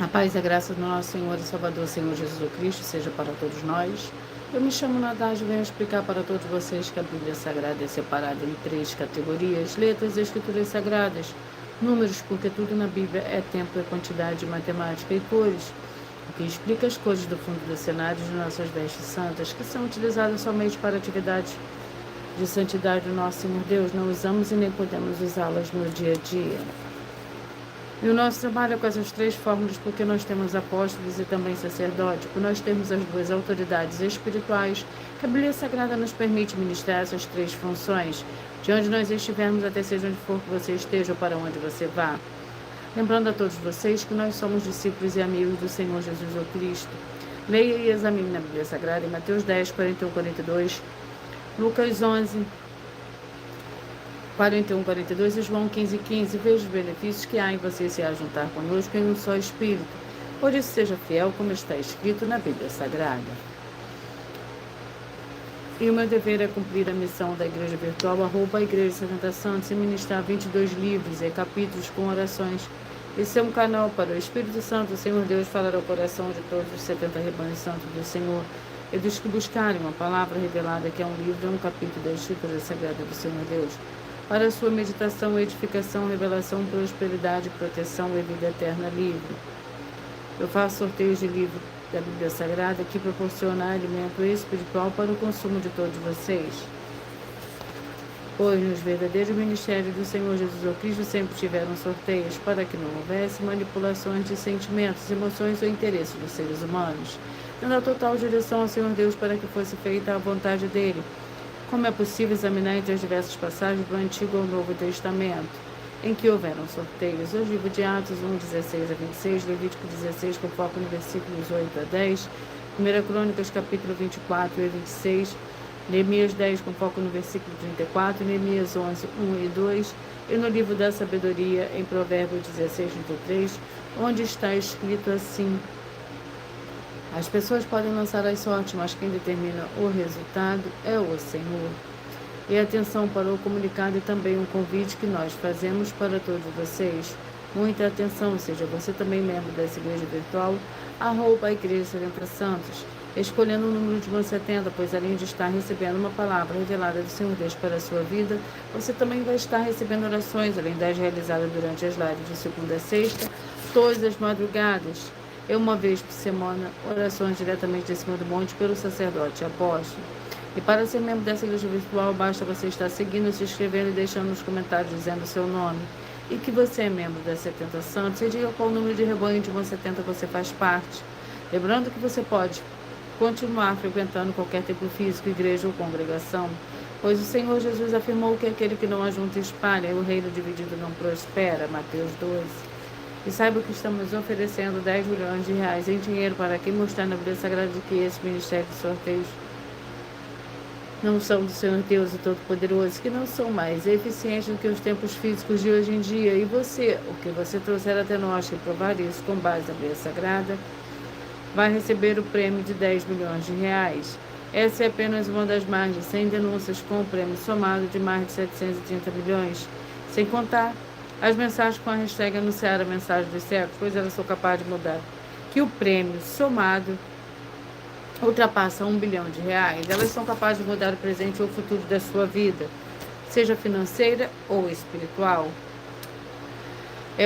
A paz e a graça do nosso Senhor e Salvador, Senhor Jesus Cristo, seja para todos nós. Eu me chamo Nadage e venho explicar para todos vocês que a Bíblia Sagrada é separada em 3 categorias: letras e escrituras sagradas, números, porque tudo na Bíblia é tempo e quantidade, matemática e cores, o que explica as cores do fundo do cenário de nossas vestes santas, que são utilizadas somente para atividades de santidade do nosso Senhor Deus. Não usamos e nem podemos usá-las no dia a dia. E o nosso trabalho é com essas 3 fórmulas, porque nós temos apóstolos e também sacerdote, por nós termos as 2 autoridades espirituais, que a Bíblia Sagrada nos permite ministrar essas 3 funções, de onde nós estivermos, até seja onde for que você esteja ou para onde você vá. Lembrando a todos vocês que nós somos discípulos e amigos do Senhor Jesus o Cristo. Leia e examine na Bíblia Sagrada em Mateus 10, 41, 42, Lucas 11, 41, 42 e João 15, 15. Veja os benefícios que há em você se ajuntar conosco em um só Espírito. Por isso seja fiel, como está escrito na Bíblia Sagrada. E o meu dever é cumprir a missão da Igreja Virtual, @Igreja 70 Santos, e ministrar 22 livros e capítulos com orações. Esse é um canal para o Espírito Santo, o Senhor Deus, falar ao coração de todos os 70 rebanhos santos do Senhor, e dos que buscarem uma palavra revelada, que é um livro, um capítulo da Escritura Sagrada do Senhor Deus, para a sua meditação, edificação, revelação, prosperidade, proteção e vida eterna livre. Eu faço sorteios de livros da Bíblia Sagrada que proporciona alimento espiritual para o consumo de todos vocês. Pois nos verdadeiros ministérios do Senhor Jesus Cristo sempre tiveram sorteios, para que não houvesse manipulações de sentimentos, emoções ou interesses dos seres humanos, dando a total direção ao Senhor Deus para que fosse feita a vontade dele. Como é possível examinar entre as diversas passagens do Antigo ou Novo Testamento, em que houveram sorteios? O livro de Atos 1, 16 a 26, Levítico 16, com foco no versículos 8 a 10, 1 Crônicas, capítulo 24 e 26, Neemias 10, com foco no versículo 34, Neemias 11, 1 e 2, e no livro da Sabedoria, em Provérbios 16, 33, onde está escrito assim: as pessoas podem lançar as sortes, mas quem determina o resultado é o Senhor. E atenção para o comunicado e também um convite que nós fazemos para todos vocês. Muita atenção, seja você também membro dessa igreja virtual, @Igreja 70 Santos, escolhendo o número de 170, pois além de estar recebendo uma palavra revelada do Senhor Deus para a sua vida, você também vai estar recebendo orações, além das realizadas durante as lives de segunda a sexta, todas as madrugadas, e uma vez por semana, orações diretamente de cima do monte pelo sacerdote apóstolo. E para ser membro dessa igreja virtual, basta você estar seguindo, se inscrevendo e deixando nos comentários dizendo o seu nome, e que você é membro das 70 Santos, e diga qual número de rebanho de 170 você faz parte. Lembrando que você pode continuar frequentando qualquer templo físico, igreja ou congregação, pois o Senhor Jesus afirmou que aquele que não ajunta e espalha, o reino dividido não prospera. Mateus 12. E saiba que estamos oferecendo 10 milhões de reais em dinheiro para quem mostrar na Bíblia Sagrada de que esse ministério de sorteios não são do Senhor Deus e Todo-Poderoso, que não são mais eficientes do que os tempos físicos de hoje em dia. E você, o que você trouxer até nós, que provar isso com base na Bíblia Sagrada, vai receber o prêmio de 10 milhões de reais. Essa é apenas uma das mais de 100 denúncias, com o prêmio somado de mais de 730 milhões, sem contar as mensagens com a hashtag anunciar a mensagem dos séculos, pois elas são capazes de mudar, que o prêmio somado ultrapassa 1 bilhão de reais. Elas são capazes de mudar o presente ou o futuro da sua vida, seja financeira ou espiritual.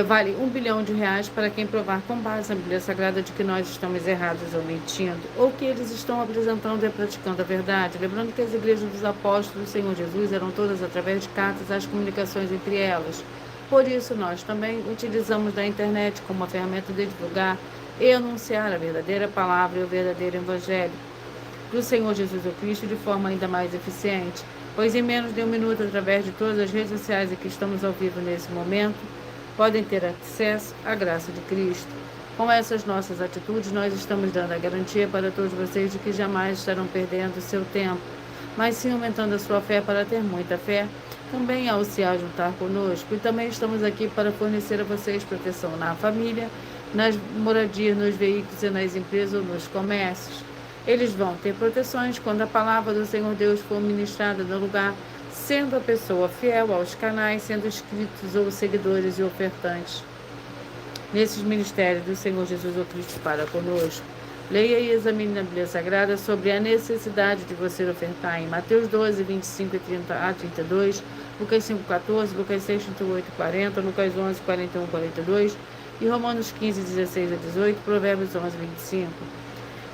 Vale 1 bilhão de reais para quem provar com base na Bíblia Sagrada de que nós estamos errados ou mentindo, ou que eles estão apresentando e praticando a verdade. Lembrando que as igrejas dos apóstolos do Senhor Jesus eram todas através de cartas, as comunicações entre elas. Por isso, nós também utilizamos da internet como uma ferramenta de divulgar e anunciar a verdadeira palavra e o verdadeiro evangelho do Senhor Jesus Cristo de forma ainda mais eficiente, pois em menos de 1 minuto, através de todas as redes sociais em que estamos ao vivo nesse momento, podem ter acesso à graça de Cristo. Com essas nossas atitudes, nós estamos dando a garantia para todos vocês de que jamais estarão perdendo o seu tempo, mas sim aumentando a sua fé para ter muita fé, também ao se juntar conosco. E também estamos aqui para fornecer a vocês proteção na família, nas moradias, nos veículos e nas empresas ou nos comércios. Eles vão ter proteções quando a palavra do Senhor Deus for ministrada no lugar, sendo a pessoa fiel aos canais, sendo inscritos ou seguidores e ofertantes. nesses ministérios do Senhor Jesus o Cristo para conosco. Leia e examine na Bíblia Sagrada sobre a necessidade de você ofertar em Mateus 12, 25 e 30 a 32, Lucas 5, 14, Lucas 6, 38 e 40, Lucas 11, 41 e 42 e Romanos 15, 16 a 18, Provérbios 11, 25.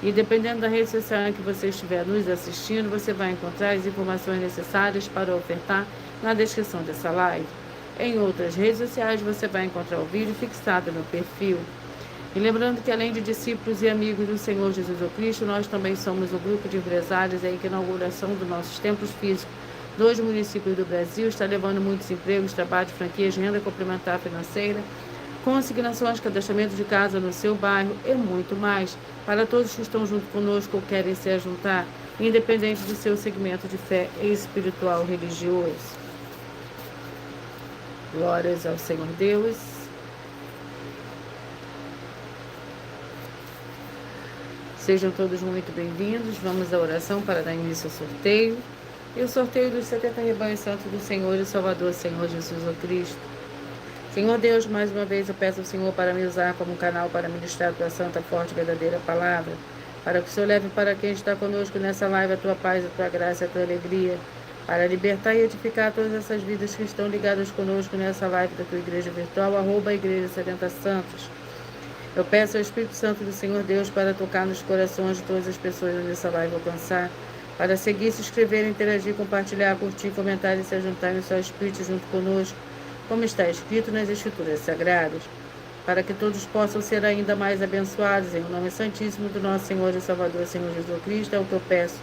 E dependendo da rede social em que você estiver nos assistindo, você vai encontrar as informações necessárias para ofertar na descrição dessa live. Em outras redes sociais você vai encontrar o vídeo fixado no perfil. E lembrando que além de discípulos e amigos do Senhor Jesus Cristo, nós também somos um grupo de empresários aí que a inauguração dos nossos templos físicos dos municípios do Brasil está levando muitos empregos, trabalho, franquias, renda complementar financeira, consignações, cadastramento de casa no seu bairro e muito mais, para todos que estão junto conosco ou querem se juntar, independente do seu segmento de fé espiritual religioso. Glórias ao Senhor Deus. Sejam todos muito bem-vindos. Vamos à oração para dar início ao sorteio. E o sorteio dos 70 rebanhos santos do Senhor e Salvador, Senhor Jesus o Cristo. Senhor Deus, mais uma vez eu peço ao Senhor para me usar como canal para ministrar a tua santa, forte e verdadeira palavra, para que o Senhor leve para quem está conosco nessa live a tua paz, a tua graça e a tua alegria, para libertar e edificar todas essas vidas que estão ligadas conosco nessa live da tua igreja virtual, @igreja 70 Santos. Eu peço ao Espírito Santo do Senhor Deus para tocar nos corações de todas as pessoas onde essa live alcançar, para seguir, se inscrever, interagir, compartilhar, curtir, comentar e se juntar no seu Espírito junto conosco, como está escrito nas Escrituras Sagradas, para que todos possam ser ainda mais abençoados. Em nome santíssimo do nosso Senhor e Salvador, Senhor Jesus Cristo, é o que eu peço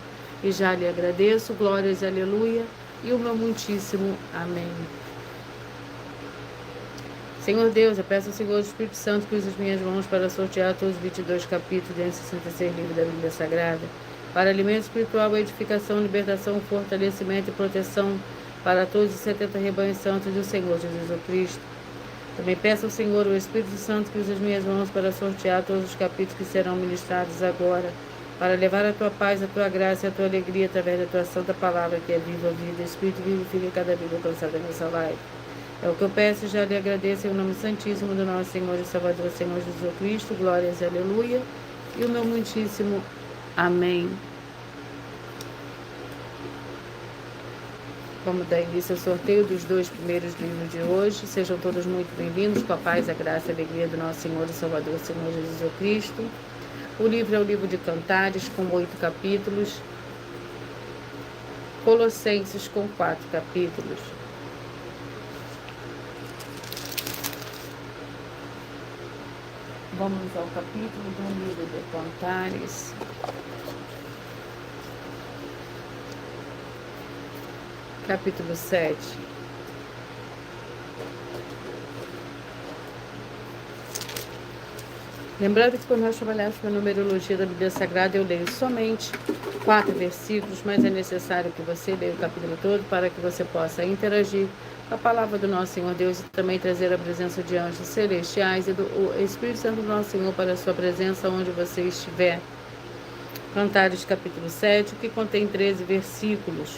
e já lhe agradeço. Glórias e aleluia, e o meu muitíssimo amém. Senhor Deus, eu peço ao Senhor Espírito Santo que use as minhas mãos para sortear todos os 22 capítulos dos 66 livros da Bíblia Sagrada, para alimento espiritual, edificação, libertação, fortalecimento e proteção para todos os 70 rebanhos santos do Senhor Jesus Cristo. Também peço ao Senhor, o Espírito Santo, que use as minhas mãos para sortear todos os capítulos que serão ministrados agora, para levar a tua paz, a tua graça e a tua alegria através da tua santa palavra, que é viva, vida, Espírito vivifica cada vida alcançada nessa live. É o que eu peço e já lhe agradeço em nome santíssimo do nosso Senhor e Salvador, Senhor Jesus Cristo. Glórias e aleluia, e o meu muitíssimo amém. Vamos dar início ao sorteio dos 2 primeiros livros de hoje. Sejam todos muito bem-vindos, com a paz, a graça e a alegria do nosso Senhor e Salvador, Senhor Jesus Cristo. O livro é o livro de Cantares, com 8 capítulos. Colossenses, com 4 capítulos. Vamos ao capítulo do livro de Cantares. Capítulo 7. Lembrando que quando nós trabalhamos com a numerologia da Bíblia Sagrada, eu leio somente 4 versículos, mas é necessário que você leia o capítulo todo para que você possa interagir com a palavra do nosso Senhor Deus e também trazer a presença de anjos celestiais e do Espírito Santo do nosso Senhor para a sua presença onde você estiver. Cantares capítulo 7, que contém 13 versículos.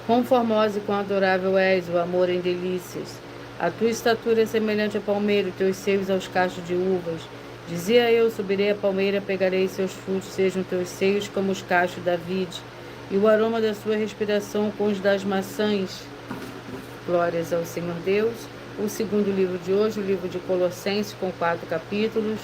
Quão formosa e quão adorável és, o amor em delícias. A tua estatura é semelhante ao palmeiro, teus seios aos cachos de uvas. Dizia eu, subirei a palmeira, pegarei seus frutos, sejam teus seios como os cachos da vide, e o aroma da sua respiração com os das maçãs. Glórias ao Senhor Deus. O segundo livro de hoje, o livro de Colossenses, com 4 capítulos.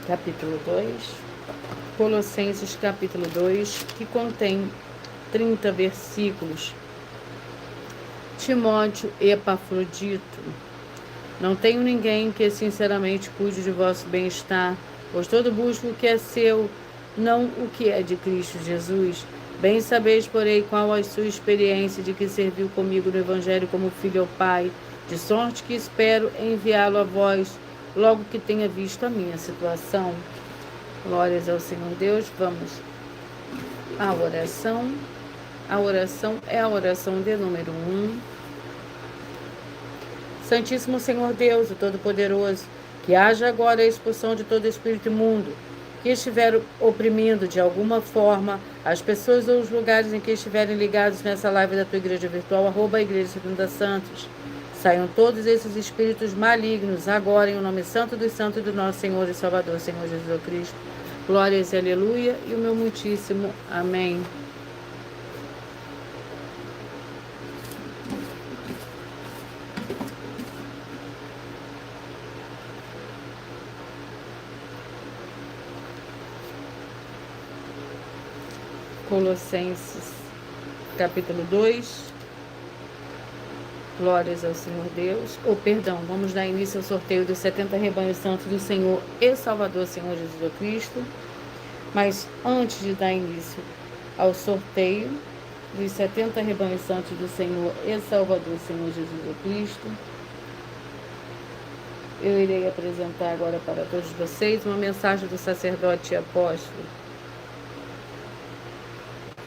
Capítulo 2, Colossenses capítulo 2, que contém 30 versículos. Timóteo e Epafrodito, não tenho ninguém que sinceramente cuide de vosso bem-estar, pois todo busca o que é seu, não o que é de Cristo Jesus. Bem sabeis, porém, qual a sua experiência de que serviu comigo no Evangelho como filho ao Pai, de sorte que espero enviá-lo a vós, logo que tenha visto a minha situação. Glórias ao Senhor Deus. Vamos à oração. A oração é a oração de número 1. Santíssimo Senhor Deus, o Todo-Poderoso, que E haja agora a expulsão de todo espírito imundo que estiver oprimindo de alguma forma as pessoas ou os lugares em que estiverem ligados nessa live da tua igreja virtual, @Igreja 70 Santos. Saiam todos esses espíritos malignos agora em o nome santo dos santos do nosso Senhor e Salvador, Senhor Jesus Cristo. Glórias e aleluia e o meu muitíssimo amém. Colossenses, capítulo 2. Glórias ao Senhor Deus. Vamos dar início ao sorteio dos 70 rebanhos santos do Senhor e Salvador, Senhor Jesus Cristo. Mas antes de dar início ao sorteio dos 70 rebanhos santos do Senhor e Salvador, Senhor Jesus Cristo, eu irei apresentar agora para todos vocês uma mensagem do sacerdote e apóstolo.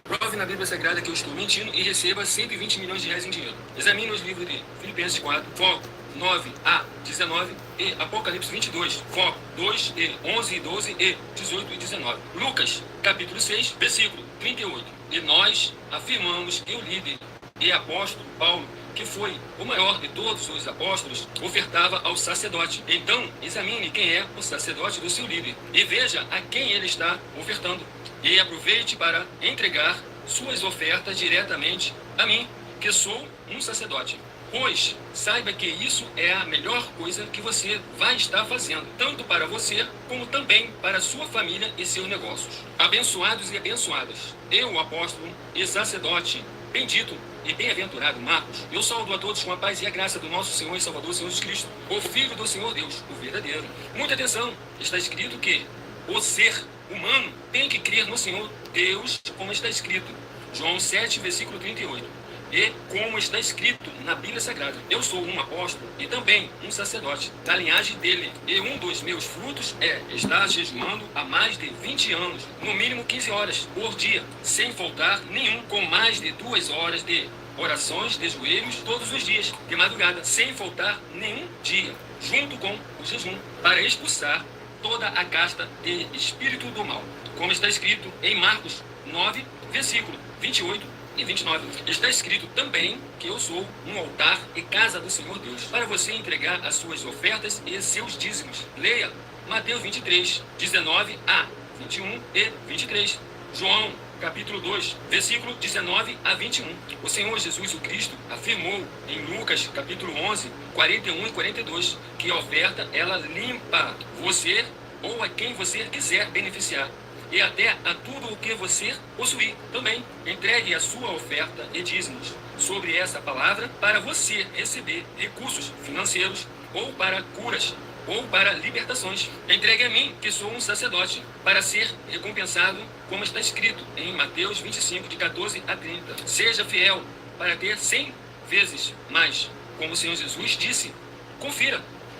Prove na Bíblia Sagrada que eu estou mentindo e receba 120 milhões de reais em dinheiro. Examine os livros de Filipenses 4, foco 9 a 19 e Apocalipse 22, foco 2 e 11 e 12 e 18 e 19. Lucas, capítulo 6, versículo 38. E nós afirmamos que o líder e apóstolo Paulo, que foi o maior de todos os apóstolos, ofertava ao sacerdote. Então, examine quem é o sacerdote do seu líder e veja a quem ele está ofertando. E aproveite para entregar suas ofertas diretamente a mim, que sou um sacerdote. Pois saiba que isso é a melhor coisa que você vai estar fazendo, tanto para você como também para sua família e seus negócios. Abençoados e abençoadas, eu, apóstolo e sacerdote, bendito e bem-aventurado Marcos, eu saúdo a todos com a paz e a graça do nosso Senhor e Salvador, Senhor Jesus Cristo, o Filho do Senhor Deus, o verdadeiro. Muita atenção, está escrito que o ser humano tem que crer no Senhor Deus, como está escrito. João 7, versículo 38. E como está escrito na Bíblia Sagrada, eu sou um apóstolo e também um sacerdote da linhagem dele. E um dos meus frutos é estar jejuando há mais de 20 anos, no mínimo 15 horas por dia, sem faltar nenhum, com mais de 2 horas de orações de joelhos todos os dias, de madrugada, sem faltar nenhum dia, junto com o jejum, para expulsar toda a casta de espírito do mal, como está escrito em Marcos 9, versículo 28 e 29. Está escrito também que eu sou um altar e casa do Senhor Deus, para você entregar as suas ofertas e seus dízimos. Leia Mateus 23, 19 a 21 e 23. João, capítulo 2, versículo 19 a 21. O Senhor Jesus o Cristo afirmou em Lucas, capítulo 11, 41 e 42, que a oferta, ela limpa você ou a quem você quiser beneficiar, e até a tudo o que você possuir. Também entregue a sua oferta e dízimos sobre essa palavra para você receber recursos financeiros ou para curas ou para libertações. Entregue a mim, que sou um sacerdote, para ser recompensado, como está escrito em Mateus 25, de 14 a 30. Seja fiel para ter 100 vezes mais, como o Senhor Jesus disse. Confira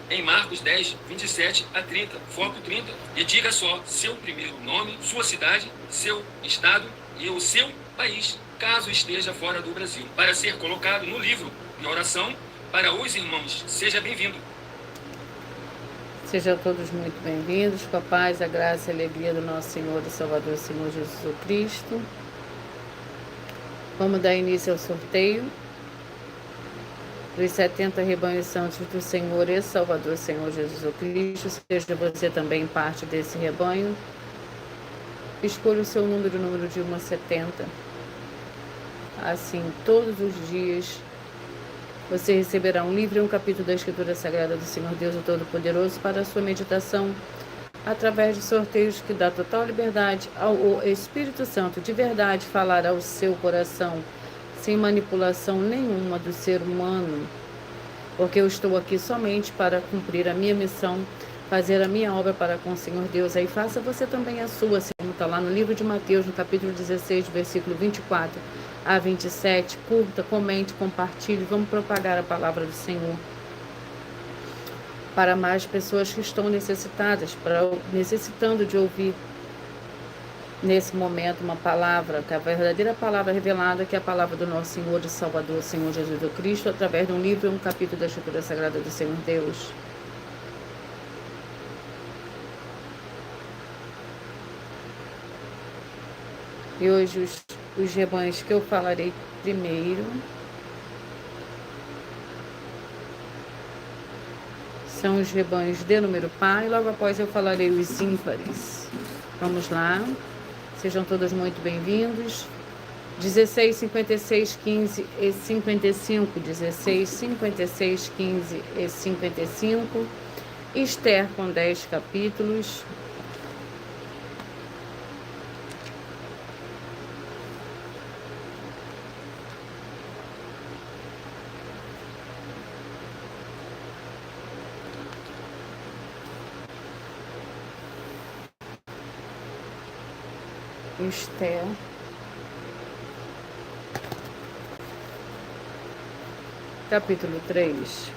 em Marcos 10, 27 a 30, foco 30. E diga só seu primeiro nome, sua cidade, seu estado e o seu país, caso esteja fora do Brasil, para ser colocado no livro de oração para os irmãos. Seja bem-vindo. Sejam todos muito bem-vindos, com a paz, a graça e a alegria do nosso Senhor e Salvador, Senhor Jesus Cristo. Vamos dar início ao sorteio dos 70 rebanhos santos do Senhor e Salvador, Senhor Jesus Cristo. Seja você também parte desse rebanho. Escolha o seu número de 1 a 70. Assim, todos os dias, você receberá um livro e um capítulo da Escritura Sagrada do Senhor Deus, o Todo-Poderoso, para a sua meditação, através de sorteios que dá total liberdade ao Espírito Santo de verdade falar ao seu coração, sem manipulação nenhuma do ser humano, porque eu estou aqui somente para cumprir a minha missão, fazer a minha obra para com o Senhor Deus. Aí faça você também a sua, como está lá no livro de Mateus, no capítulo 16, versículo 24 a 27, curta, comente, compartilhe, vamos propagar a palavra do Senhor para mais pessoas que estão necessitadas, necessitando de ouvir nesse momento uma palavra, que é a verdadeira palavra revelada, que é a palavra do nosso Senhor e Salvador, Senhor Jesus Cristo, através de um livro e um capítulo da Escritura Sagrada do Senhor Deus. E hoje os rebanhos que eu falarei primeiro são os rebanhos de número par, e logo após eu falarei os ímpares. Vamos lá, sejam todos muito bem-vindos. 16, 56, 15 e 55, 16, 56, 15 e 55, Esther com 10 capítulos. Esther, capítulo 3.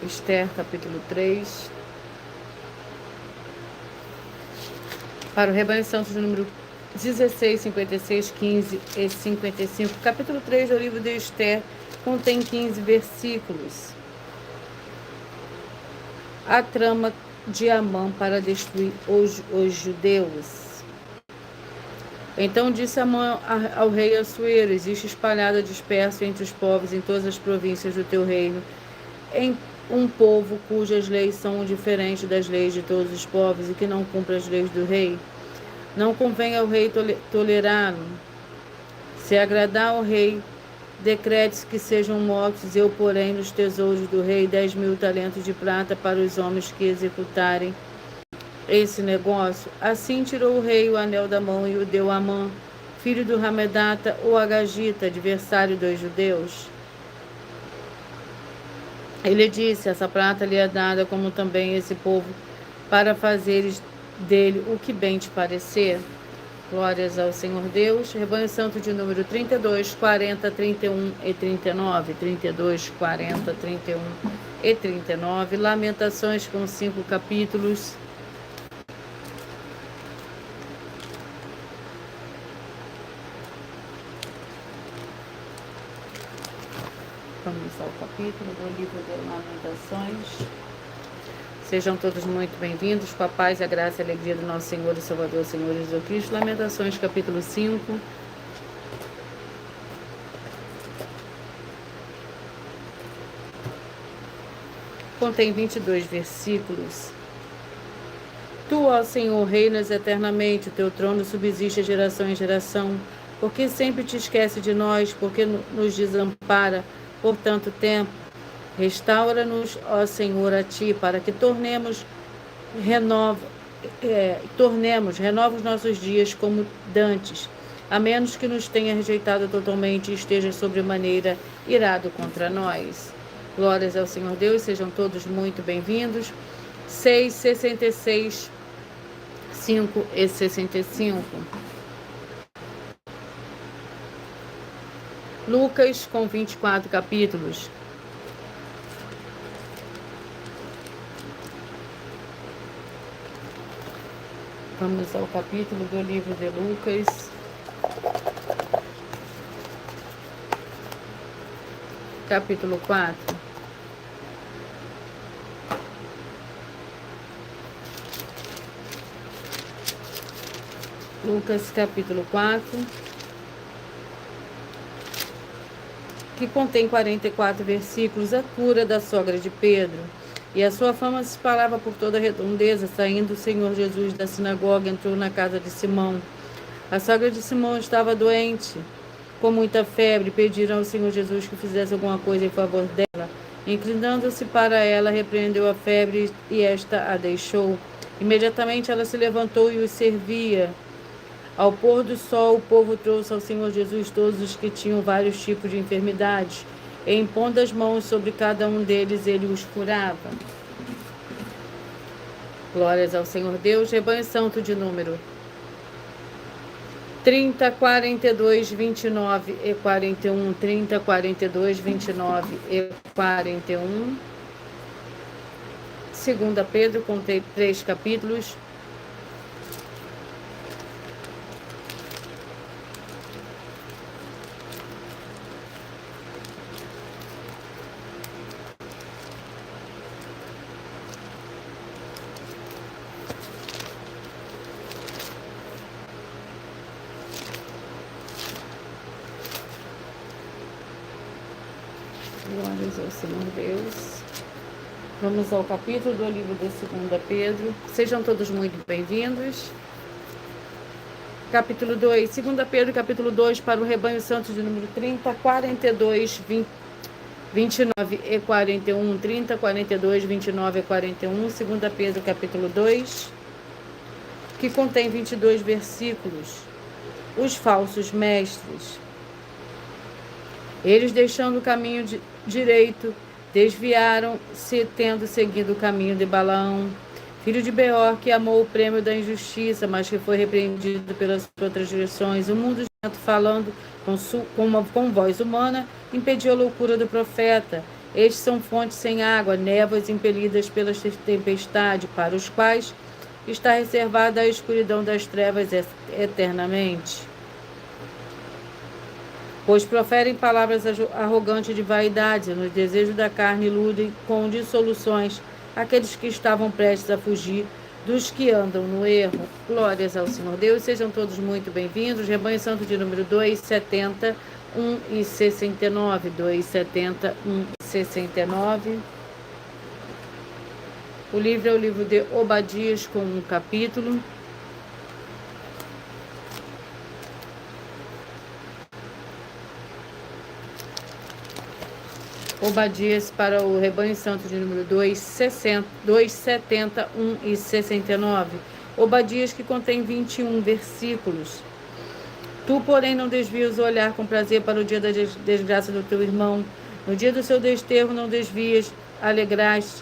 Esther, capítulo 3. Para o rebanho santo de número 16, 56, 15 e 55. Capítulo 3 do livro de Esther contém 15 versículos. A trama de Amã para destruir os judeus. Então disse Amã ao rei Assuero: existe espalhado, disperso entre os povos em todas as províncias do teu reino, em um povo cujas leis são diferentes das leis de todos os povos e que não cumpre as leis do rei. Não convém ao rei tolerá-lo. Se agradar ao rei, decrete que sejam mortos. Eu porém nos tesouros do rei 10.000 talentos de prata para os homens que executarem esse negócio. Assim tirou o rei o anel da mão e o deu a Amã, filho do Hamedata, o Agagita, adversário dos judeus. Ele disse: essa prata lhe é dada, como também esse povo, para fazeres dele o que bem te parecer. Glórias ao Senhor Deus. Rebanho santo de número 32, 40, 31 e 39. 32, 40, 31 e 39. Lamentações com 5 capítulos. Vamos ao capítulo do livro de Lamentações. Sejam todos muito bem-vindos, com a paz e a graça e a alegria do nosso Senhor e Salvador, Senhor Jesus Cristo. Lamentações, capítulo 5. Contém 22 versículos. Tu, ó Senhor, reinas eternamente, o teu trono subsiste de geração em geração. Porque sempre te esquece de nós, porque nos desampara por tanto tempo. Restaura-nos, ó Senhor, a ti, para que renova os nossos dias como dantes, a menos que nos tenha rejeitado totalmente e esteja sobremaneira irado contra nós. Glórias ao Senhor Deus, sejam todos muito bem-vindos. 6, 66, 5 e 65. Lucas com 24 capítulos. Vamos ao capítulo do livro de Lucas, capítulo 4. Lucas, capítulo 4, que contém 44 versículos, a cura da sogra de Pedro. E a sua fama se espalhava por toda a redondeza. Saindo o Senhor Jesus da sinagoga, entrou na casa de Simão. A sogra de Simão estava doente, com muita febre. Pediram ao Senhor Jesus que fizesse alguma coisa em favor dela. Inclinando-se para ela, repreendeu a febre e esta a deixou. Imediatamente ela se levantou e os servia. Ao pôr do sol, o povo trouxe ao Senhor Jesus todos os que tinham vários tipos de enfermidades. E impondo as mãos sobre cada um deles, ele os curava. Glórias ao Senhor Deus. Rebanho santo de número 30, 42, 29 e 41. 30, 42, 29 e 41. 2 Pedro, contém 3 capítulos. Glórias ao Senhor Deus. Vamos ao capítulo do livro de 2 Pedro. Sejam todos muito bem-vindos. Capítulo 2, 2 Pedro, capítulo 2, para o rebanho santo de número 30, 42, 29 e 41, 30, 42, 29 e 41, 2 Pedro, capítulo 2, que contém 22 versículos. Os falsos mestres. Eles, deixando o caminho direito, desviaram-se, tendo seguido o caminho de Balaão, filho de Beor, que amou o prêmio da injustiça, mas que foi repreendido pelas suas transgressões. O mundo, falando com voz humana, impediu a loucura do profeta. Estes são fontes sem água, névoas impelidas pela tempestade, para os quais está reservada a escuridão das trevas eternamente. Pois proferem palavras arrogantes de vaidade, no desejo da carne iludem com dissoluções aqueles que estavam prestes a fugir dos que andam no erro. Glórias ao Senhor Deus, sejam todos muito bem-vindos. Rebanho Santo de número 270, 1 e 69, 270, 1 e 69. O livro é o livro de Obadias, com um capítulo. Obadias para o rebanho santo de número 270, 1 e 69. Obadias, que contém 21 versículos. Tu, porém, não desvias o olhar com prazer para o dia da desgraça do teu irmão. No dia do seu desterro não desvias, alegraste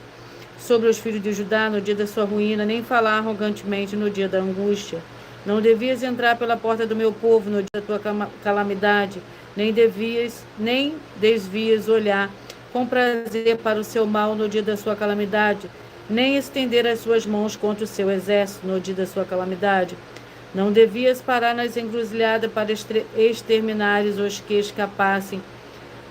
sobre os filhos de Judá no dia da sua ruína, nem falar arrogantemente no dia da angústia. Não devias entrar pela porta do meu povo no dia da tua calamidade, nem desvias o olhar com prazer para o seu mal no dia da sua calamidade, nem estender as suas mãos contra o seu exército no dia da sua calamidade. Não devias parar nas encruzilhadas para exterminares os que escapassem,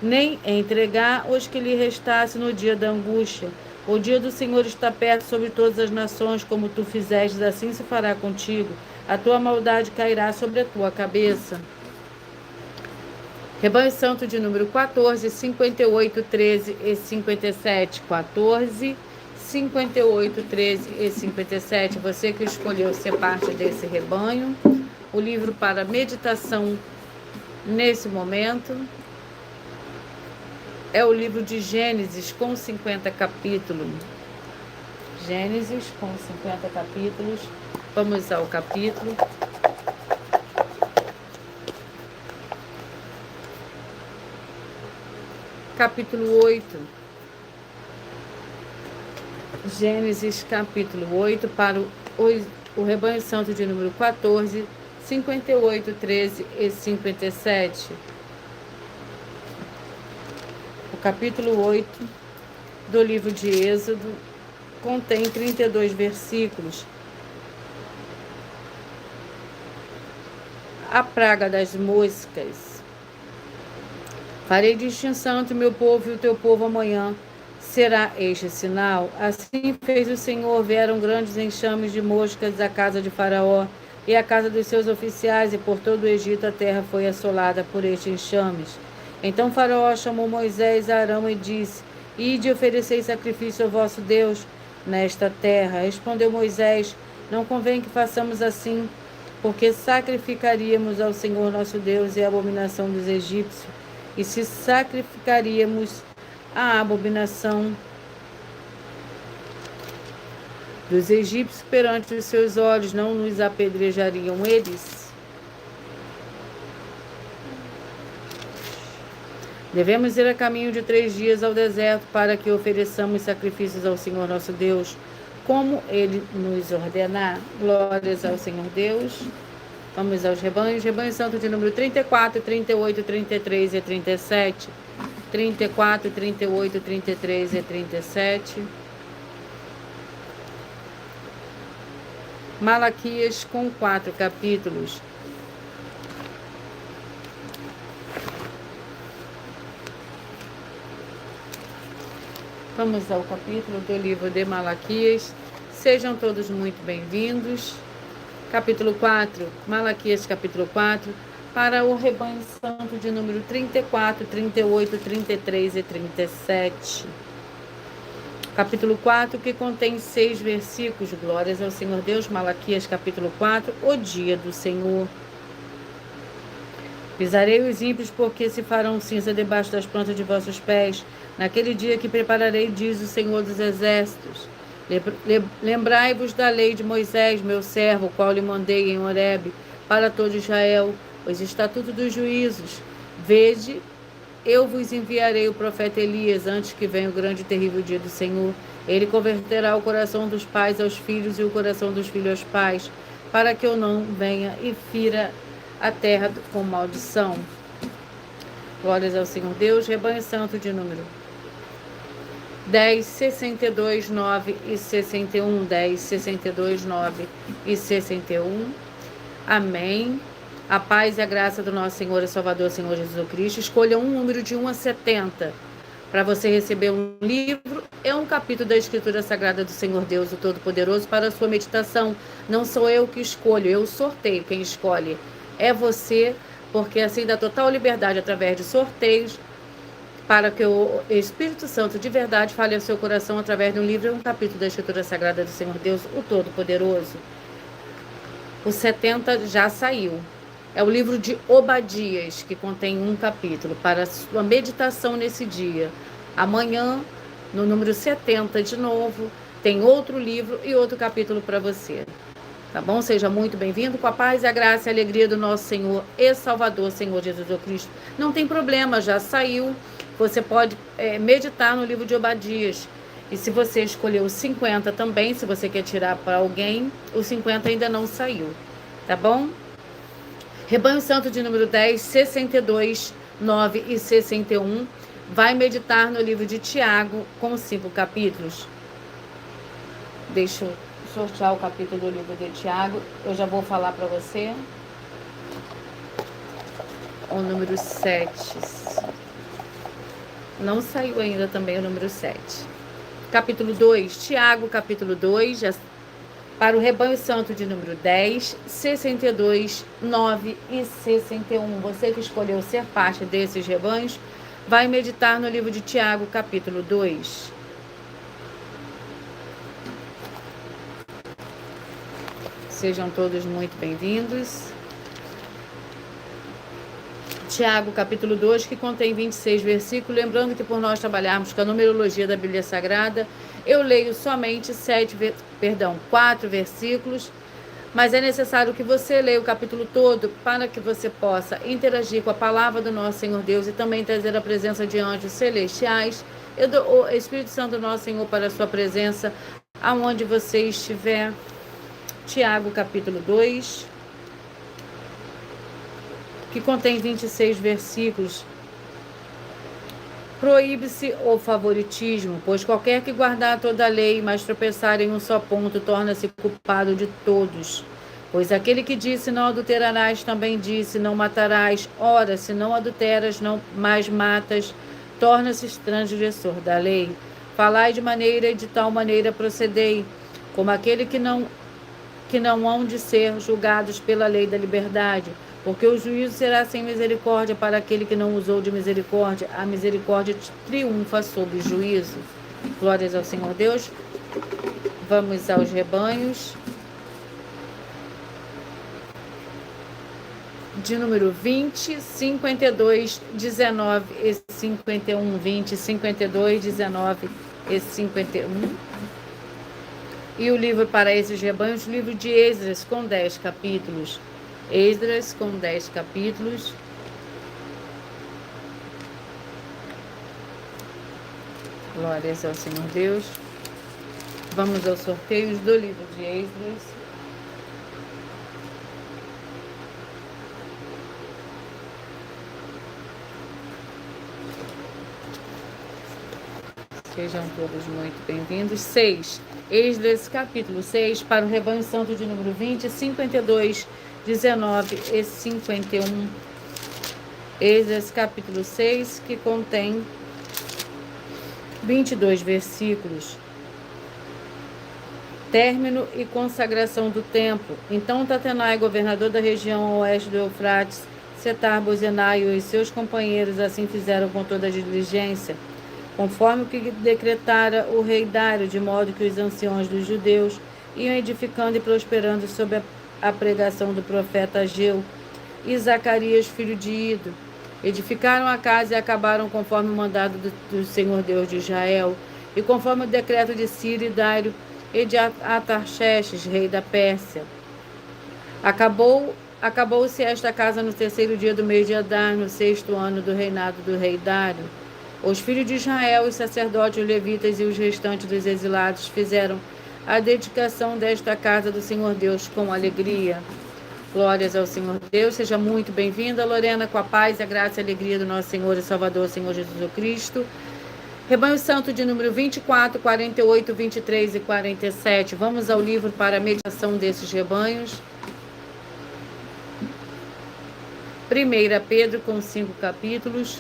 nem entregar os que lhe restassem no dia da angústia. O dia do Senhor está perto sobre todas as nações, como tu fizestes, assim se fará contigo. A tua maldade cairá sobre a tua cabeça. Rebanho Santo de número 14, 58, 13 e 57. 14, 58, 13 e 57. Você que escolheu ser parte desse rebanho. O livro para meditação nesse momento é o livro de Gênesis, com 50 capítulos. Gênesis, com 50 capítulos. Vamos ao capítulo. Capítulo 8. Gênesis, capítulo 8, para o rebanho santo de número 14, 58, 13 e 57. O capítulo 8 do livro de Êxodo contém 32 versículos. A praga das moscas. Farei distinção entre o meu povo e o teu povo amanhã. Será este sinal? Assim fez o Senhor. Vieram grandes enxames de moscas à casa de Faraó e à casa dos seus oficiais, e por todo o Egito a terra foi assolada por estes enxames. Então Faraó chamou Moisés a Arão e disse: Ide, oferecei sacrifício ao vosso Deus nesta terra. Respondeu Moisés: Não convém que façamos assim, porque sacrificaríamos ao Senhor nosso Deus e a abominação dos egípcios. E se sacrificaríamos a abominação dos egípcios perante os seus olhos, não nos apedrejariam eles? Devemos ir a caminho de 3 dias ao deserto para que ofereçamos sacrifícios ao Senhor nosso Deus, como Ele nos ordenar. Glórias ao Senhor Deus. Vamos aos rebanhos. Rebanho Santo de número 34, 38, 33 e 37. 34, 38, 33 e 37. Malaquias, com 4 capítulos. Vamos ao capítulo do livro de Malaquias. Sejam todos muito bem-vindos. Capítulo 4, Malaquias capítulo 4, para o rebanho santo de número 34, 38, 33 e 37. Capítulo 4, que contém 6 versículos. Glórias ao Senhor Deus. Malaquias, capítulo 4, o dia do Senhor. Pisarei os ímpios, porque se farão cinza debaixo das plantas de vossos pés. Naquele dia que prepararei, diz o Senhor dos Exércitos. Lembrai-vos da lei de Moisés, meu servo, o qual lhe mandei em Horebe, para todo Israel, os estatutos dos juízos. Vede, eu vos enviarei o profeta Elias, antes que venha o grande e terrível dia do Senhor. Ele converterá o coração dos pais aos filhos e o coração dos filhos aos pais, para que eu não venha e fira a terra com maldição. Glórias ao Senhor Deus. Rebanho santo de número 10, 62, 9 e 61. 10, 62, 9 e 61. Amém. A paz e a graça do nosso Senhor e Salvador, Senhor Jesus Cristo. Escolha um número de 1 a 70 para você receber um livro e um capítulo da Escritura Sagrada do Senhor Deus, o Todo-Poderoso, para a sua meditação. Não sou eu que escolho, eu sorteio. Quem escolhe é você, porque assim dá total liberdade através de sorteios para que o Espírito Santo de verdade fale ao seu coração através de um livro e um capítulo da Escritura Sagrada do Senhor Deus, o Todo-Poderoso. O 70 já saiu. É o livro de Obadias, que contém um capítulo para a sua meditação nesse dia. Amanhã, no número 70 de novo, tem outro livro e outro capítulo para você. Tá bom? Seja muito bem-vindo, com a paz e a graça e a alegria do nosso Senhor e Salvador, Senhor Jesus Cristo. Não tem problema, já saiu. Você pode meditar no livro de Obadias. E se você escolheu o 50 também, se você quer tirar para alguém, o 50 ainda não saiu. Tá bom? Rebanho Santo de número 10, 62, 9 e 61. Vai meditar no livro de Tiago com 5 capítulos. Deixa eu sortear o capítulo do livro de Tiago. Eu já vou falar para você. O número 7. Não saiu ainda também o número 7. Capítulo 2, Tiago, capítulo 2, para o rebanho santo de número 10, 62, 9 e 61. Você que escolheu ser parte desses rebanhos, vai meditar no livro de Tiago, capítulo 2. Sejam todos muito bem-vindos. Tiago, capítulo 2, que contém 26 versículos. Lembrando que por nós trabalharmos com a numerologia da Bíblia Sagrada, eu leio somente 4 versículos, mas é necessário que você leia o capítulo todo para que você possa interagir com a palavra do nosso Senhor Deus e também trazer a presença de anjos celestiais e do Espírito Santo do nosso Senhor para a sua presença, aonde você estiver. Tiago, capítulo 2, que contém 26 versículos. Proíbe-se o favoritismo, pois qualquer que guardar toda a lei, mas tropeçar em um só ponto, torna-se culpado de todos. Pois aquele que disse, não adulterarás, também disse, não matarás. Ora, se não adulteras, não mais matas, torna-se transgressor da lei. Falai de maneira e de tal maneira procedei, como aquele que não hão de ser julgados pela lei da liberdade. Porque o juízo será sem misericórdia para aquele que não usou de misericórdia. A misericórdia triunfa sobre o juízo. Glórias ao Senhor Deus. Vamos aos rebanhos. De número 20, 52, 19 e 51. 20, 52, 19 e 51. E o livro para esses rebanhos, o livro de Esdras, com 10 capítulos. Esdras, com 10 capítulos. Glórias ao Senhor Deus. Vamos aos sorteios do livro de Esdras. Sejam todos muito bem-vindos. 6. Esdras, capítulo 6, para o rebanho santo de número 20, 52, 19 e 51. Esdras, capítulo 6, que contém 22 versículos. Término e consagração do templo. Então Tatenai, governador da região oeste do Eufrates, Setar-Bozenai e os seus companheiros assim fizeram com toda a diligência, conforme o que decretara o rei Dário, de modo que os anciãos dos judeus iam edificando e prosperando sob a pregação do profeta Ageu e Zacarias, filho de Ido. Edificaram a casa e acabaram conforme o mandado do Senhor Deus de Israel, e conforme o decreto de Ciro e Dário e de Atarxerxes, rei da Pérsia. Acabou-se esta casa no 3º dia do mês de Adar, no 6º ano do reinado do rei Dário. Os filhos de Israel, os sacerdotes, os levitas e os restantes dos exilados fizeram a dedicação desta casa do Senhor Deus com alegria. Glórias ao Senhor Deus. Seja muito bem-vinda, Lorena, com a paz, a graça e a alegria do nosso Senhor e Salvador, Senhor Jesus Cristo. Rebanho Santo de número 24, 48, 23 e 47. Vamos ao livro para a meditação desses rebanhos. 1 Pedro, com 5 capítulos.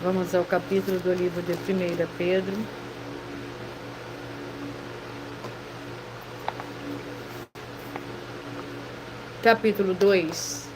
Vamos ao capítulo do livro de 1 Pedro. Capítulo 2.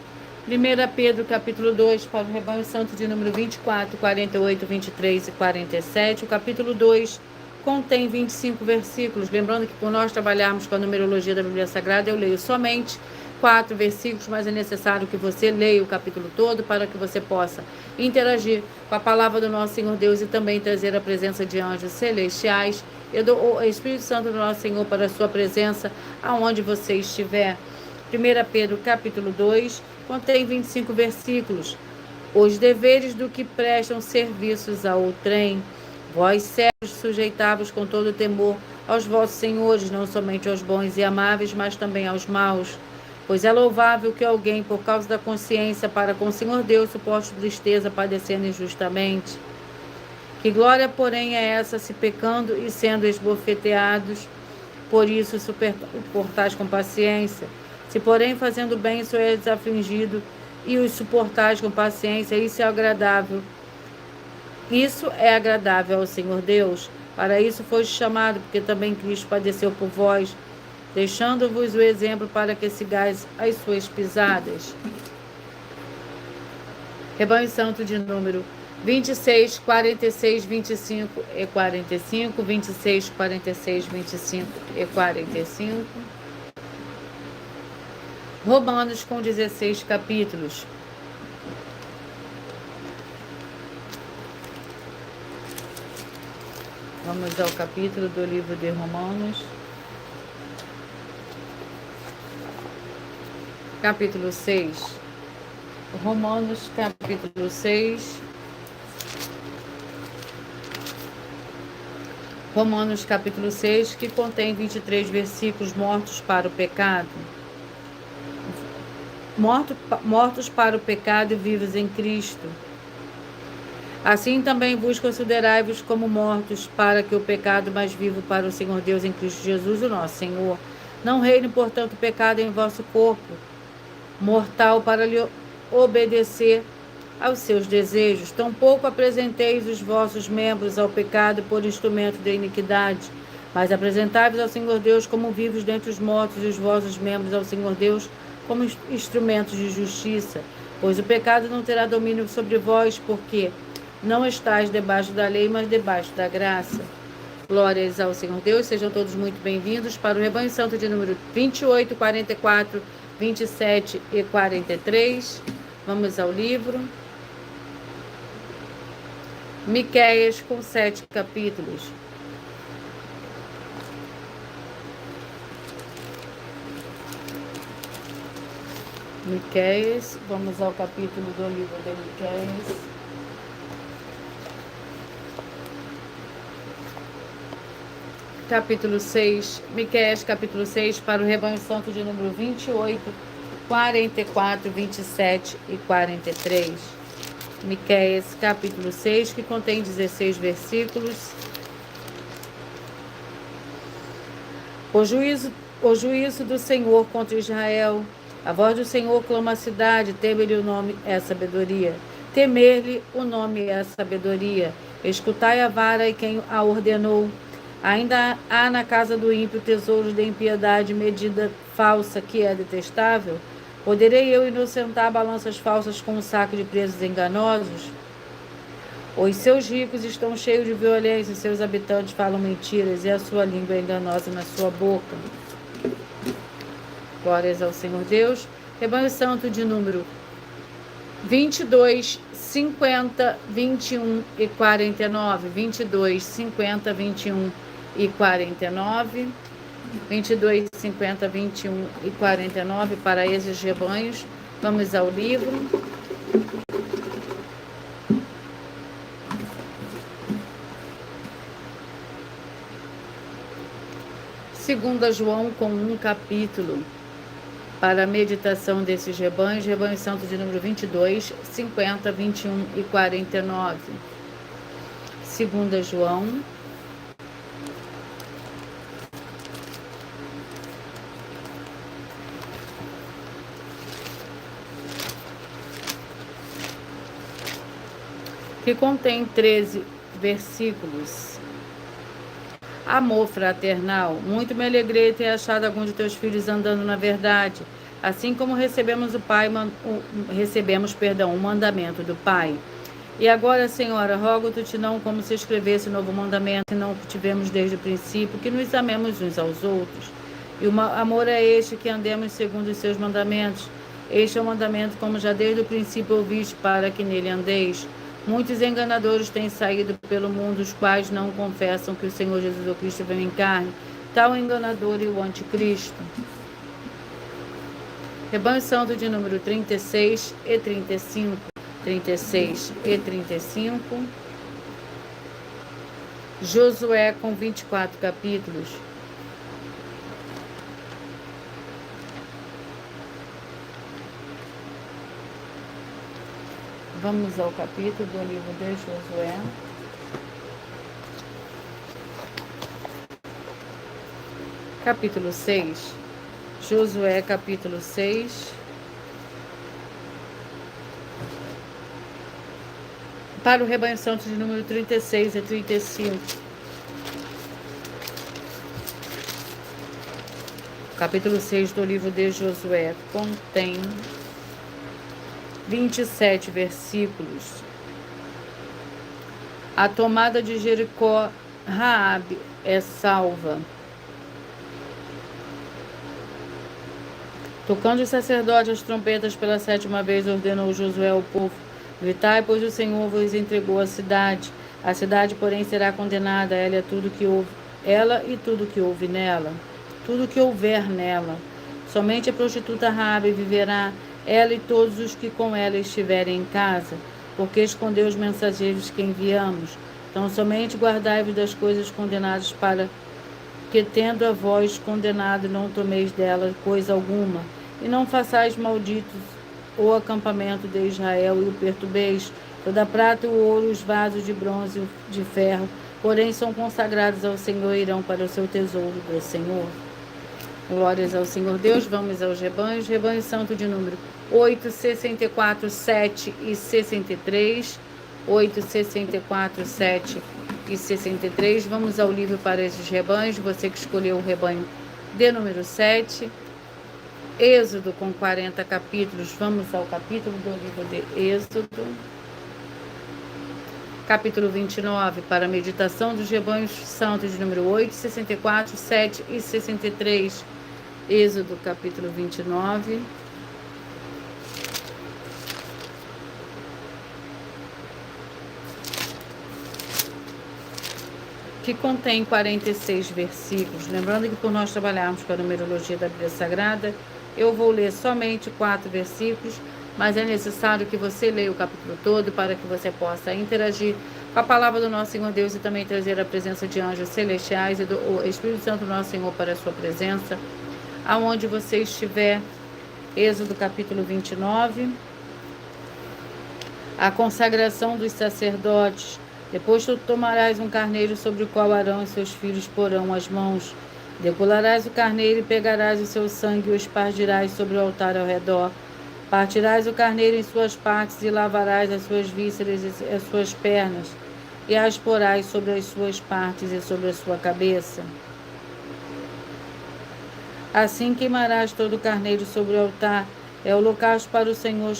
1 Pedro, capítulo 2, para o Rebanho Santo de número 24, 48, 23 e 47. O capítulo 2 contém 25 versículos. Lembrando que por nós trabalharmos com a numerologia da Bíblia Sagrada, eu leio somente 4 versículos, mas é necessário que você leia o capítulo todo para que você possa interagir com a palavra do nosso Senhor Deus e também trazer a presença de anjos celestiais e do Espírito Santo do nosso Senhor para a sua presença aonde você estiver. 1 Pedro capítulo 2 contém 25 versículos. Os deveres do que prestam serviços ao trem. Vós, servos, sujeitai-vos com todo temor aos vossos senhores, não somente aos bons e amáveis, mas também aos maus. Pois é louvável que alguém, por causa da consciência para com o Senhor Deus, suporte tristeza, padecendo injustamente. Que glória, porém, é essa, se pecando e sendo esbofeteados, por isso suportais com paciência? Se, porém, fazendo bem, sois afligido e os suportais com paciência, isso é agradável. Isso é agradável ao Senhor Deus. Para isso foste chamado, porque também Cristo padeceu por vós, deixando-vos o exemplo para que sigais as suas pisadas. Rebanho Santo de número 26, 46, 25 e 45, 26, 46, 25 e 45. Romanos com 16 capítulos. Vamos ao capítulo do livro de Romanos. Capítulo 6. Romanos, capítulo 6. Romanos, capítulo 6, que contém 23 versículos. Mortos para o pecado. Mortos para o pecado e vivos em Cristo. Assim também vos considerai-vos como mortos para que o pecado, mais vivo para o Senhor Deus em Cristo Jesus, o nosso Senhor. Não reine, portanto, o pecado em vosso corpo, mortal, para lhe obedecer aos seus desejos. Tampouco apresenteis os vossos membros ao pecado por instrumento de iniquidade, mas apresentai-vos ao Senhor Deus como vivos dentre os mortos, e os vossos membros ao Senhor Deus como instrumentos de justiça. Pois o pecado não terá domínio sobre vós, porque não estáis debaixo da lei, mas debaixo da graça. Glórias ao Senhor Deus. Sejam todos muito bem-vindos para o Rebanho Santo de número 28, 44, 27 e 43. Vamos ao livro. Miqueias, com 7 capítulos. Miqueias, vamos ao capítulo do livro de Miqueias. Capítulo 6, Miqueias, capítulo 6, para o Rebanho Santo de número 28, 44, 27 e 43. Miqueias, capítulo 6, que contém 16 versículos. O juízo do Senhor contra Israel. A voz do Senhor clama a cidade, temer-lhe o nome é sabedoria. Temer-lhe o nome é sabedoria. Escutai a vara e quem a ordenou. Ainda há na casa do ímpio tesouros de impiedade, medida falsa, que é detestável? Poderei eu inocentar balanças falsas com um saco de preços enganosos? Os seus ricos estão cheios de violência, seus habitantes falam mentiras, e a sua língua é enganosa na sua boca. Glórias ao Senhor Deus. Rebanho Santo de número 22, 50, 21 e 49. 22, 50, 21 e 49. 22, 50, 21 e 49 para esses rebanhos. Vamos ao livro. Segunda João com um capítulo para a meditação desses rebanhos. Rebanho Santo de número 22, 50, 21 e 49. Segunda João. Que contém 13 versículos. Amor fraternal. Muito me alegrei ter achado alguns de teus filhos andando na verdade, assim como recebemos o mandamento do Pai. E agora, Senhora, rogo-te não como se escrevesse novo mandamento, e não o que tivemos desde o princípio, que nos amemos uns aos outros. E o amor é este, que andemos segundo os seus mandamentos. Este é o mandamento, como já desde o princípio ouviste, para que nele andeis. Muitos enganadores têm saído pelo mundo, os quais não confessam que o Senhor Jesus Cristo veio em carne. Tal enganador e o anticristo. Rebanho Santo de número 36 e 35. 36 e 35. Josué com 24 capítulos. Vamos ao capítulo do livro de Josué. Capítulo 6. Josué, capítulo 6. Para o rebanho santo de número 36 e 35. Capítulo 6 do livro de Josué contém 27 versículos. A tomada de Jericó, Raabe é salva. Tocando os sacerdotes as trompetas pela 7ª vez, ordenou Josué ao povo: gritai, pois o Senhor vos entregou a cidade. A cidade, porém, será condenada, ela e tudo que houve nela. Tudo que houver nela. Somente a prostituta Raabe viverá, ela e todos os que com ela estiverem em casa, porque escondeu os mensageiros que enviamos. Então somente guardai-vos das coisas condenadas, para que, tendo a vós condenado, não tomeis dela coisa alguma, e não façais malditos o acampamento de Israel e o perturbeis. Toda a prata, o ouro, os vasos de bronze e de ferro, porém são consagrados ao Senhor e irão para o seu tesouro do Senhor. Glórias ao Senhor Deus. Vamos aos rebanhos. Rebanho santo de número 8, 64, 7 e 63. 8, 64, 7 e 63. Vamos ao livro para esses rebanhos. Você que escolheu o rebanho de número 7. Êxodo com 40 capítulos. Vamos ao capítulo do livro de Êxodo. Capítulo 29, para a meditação dos rebanhos santos de número 8, 64, 7 e 63. Êxodo, capítulo 29. Que contém 46 versículos. Lembrando que por nós trabalharmos com a numerologia da Bíblia Sagrada, eu vou ler somente 4 versículos, mas é necessário que você leia o capítulo todo para que você possa interagir com a palavra do nosso Senhor Deus e também trazer a presença de anjos celestiais e do Espírito Santo do nosso Senhor para a sua presença, aonde você estiver. Êxodo capítulo 29. A consagração dos sacerdotes. Depois tu tomarás um carneiro sobre o qual Arão e seus filhos porão as mãos. Degolarás o carneiro e pegarás o seu sangue e o espargirás sobre o altar ao redor. Partirás o carneiro em suas partes e lavarás as suas vísceras e as suas pernas. e as porás sobre as suas partes e sobre a sua cabeça. Assim queimarás todo o carneiro sobre o altar, é holocausto para o Senhor,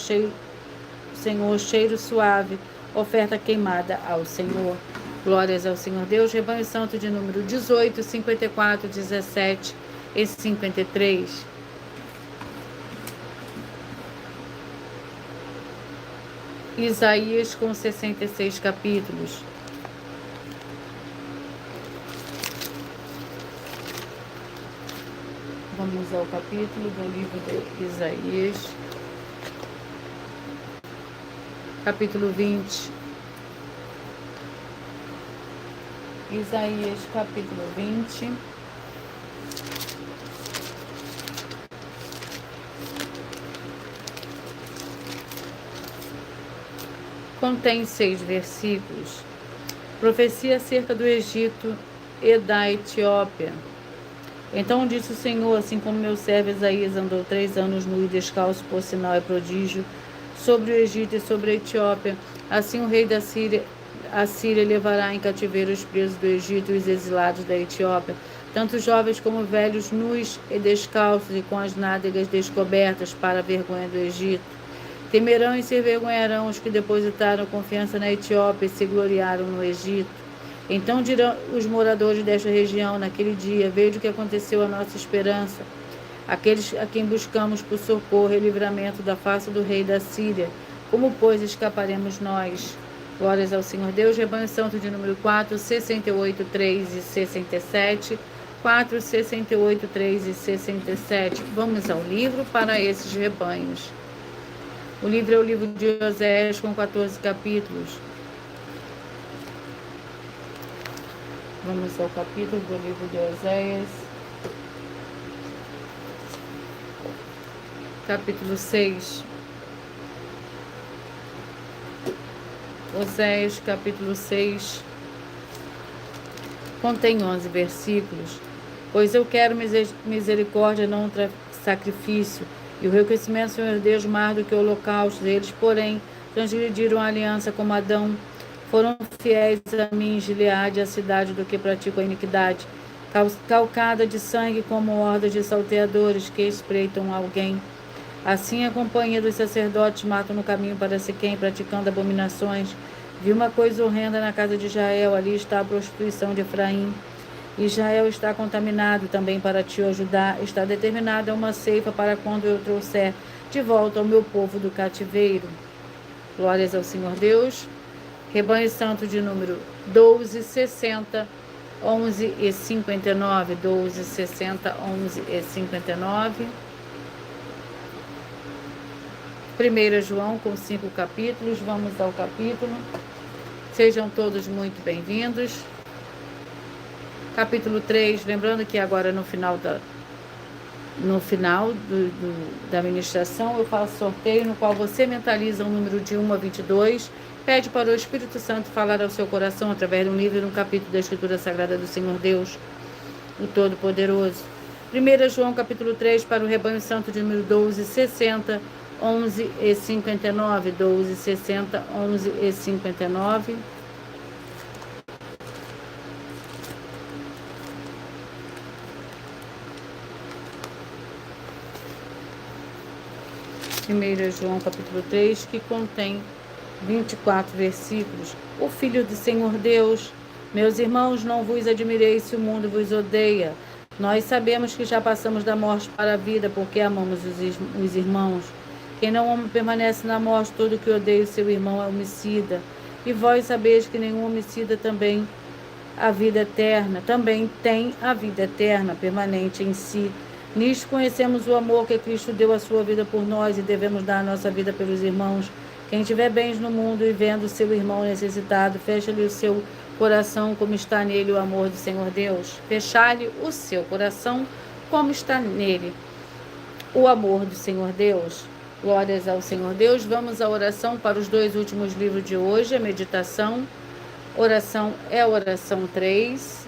cheiro suave, oferta queimada ao Senhor. Glórias ao Senhor Deus. Rebanho Santo de número 18, 54, 17 e 53. Isaías com 66 capítulos. Vamos ao capítulo do livro de Isaías. Capítulo 20. Isaías, capítulo 20. Contém 6 versículos. Profecia acerca do Egito e da Etiópia. Então disse o Senhor, assim como meu servo Isaías andou 3 anos nu e descalço por sinal e prodígio sobre o Egito e sobre a Etiópia, assim o rei da Síria levará em cativeiro os presos do Egito e os exilados da Etiópia, tanto jovens como velhos, nus e descalços e com as nádegas descobertas, para a vergonha do Egito. Temerão e se envergonharão os que depositaram confiança na Etiópia e se gloriaram no Egito. Então dirão os moradores desta região naquele dia: veja o que aconteceu à nossa esperança, aqueles a quem buscamos por socorro e livramento da face do rei da Síria. Como, pois, escaparemos nós? Glórias ao Senhor Deus. Rebanho Santo de número 4, 68, 3 e 67. 4, 68, 3 e 67. Vamos ao livro para esses rebanhos. O livro é o livro de Oséias, com 14 capítulos. Vamos ao capítulo do livro de Oséias. Capítulo 6. Oséias, capítulo 6. Contém 11 versículos. Pois eu quero misericórdia, não sacrifício, e o reconhecimento, Senhor Deus, mais do que o holocausto. Eles, porém, transgrediram a aliança como Adão, foram fiéis a mim, Gileade, a cidade do que praticam a iniquidade, calcada de sangue como hordas de salteadores que espreitam alguém. Assim a companhia dos sacerdotes matam no caminho para Siquém, praticando abominações. Vi uma coisa horrenda na casa de Israel, ali está a prostituição de Efraim. Israel está contaminado também para te ajudar, está determinada uma ceifa para quando eu trouxer de volta ao meu povo do cativeiro. Glórias ao Senhor Deus. Rebanho Santo de número 12, 60, 11 e 59. 12, 60, 11 e 59. 1 João com 5 capítulos. Vamos ao capítulo. Sejam todos muito bem-vindos. Capítulo 3, lembrando que agora no final da ministração eu faço sorteio no qual você mentaliza o número de 1 a 22, pede para o Espírito Santo falar ao seu coração através de um livro e um capítulo da Escritura Sagrada do Senhor Deus, o Todo-Poderoso. 1 João capítulo 3 para o Rebanho Santo de número 12, 60, 11 e 59, 12, 60, 11 e 59. 1 João capítulo 3, que contém 24 versículos. O Filho do Senhor Deus, meus irmãos, não vos admireis se o mundo vos odeia. Nós sabemos que já passamos da morte para a vida, porque amamos os irmãos. Quem não ama permanece na morte, todo que odeia o seu irmão é homicida. E vós sabeis que nenhum homicida também tem a vida eterna permanente em si. Nisto conhecemos o amor que Cristo deu a sua vida por nós e devemos dar a nossa vida pelos irmãos. Quem tiver bens no mundo e vendo seu irmão necessitado, fecha-lhe o seu coração como está nele o amor do Senhor Deus. Fechar-lhe o seu coração como está nele o amor do Senhor Deus. Glórias ao Senhor Deus. Vamos à oração para os 2 últimos livros de hoje, a meditação. Oração é a oração 3.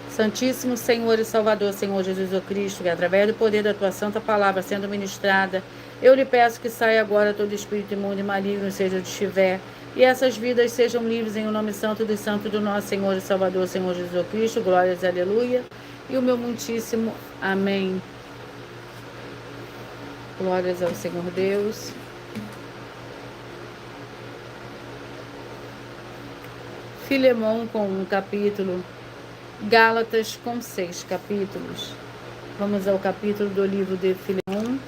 Santíssimo Senhor e Salvador, Senhor Jesus Cristo, que através do poder da Tua Santa Palavra sendo ministrada Eu lhe peço que saia agora todo espírito imundo e maligno, seja onde estiver, e essas vidas sejam livres em o nome santo dos santos do nosso Senhor e Salvador, Senhor Jesus Cristo. Glórias, aleluia. E o meu muitíssimo amém. Glórias ao Senhor Deus. Filemão com 1 capítulo. Gálatas com 6 capítulos. Vamos ao capítulo do livro de Filemão.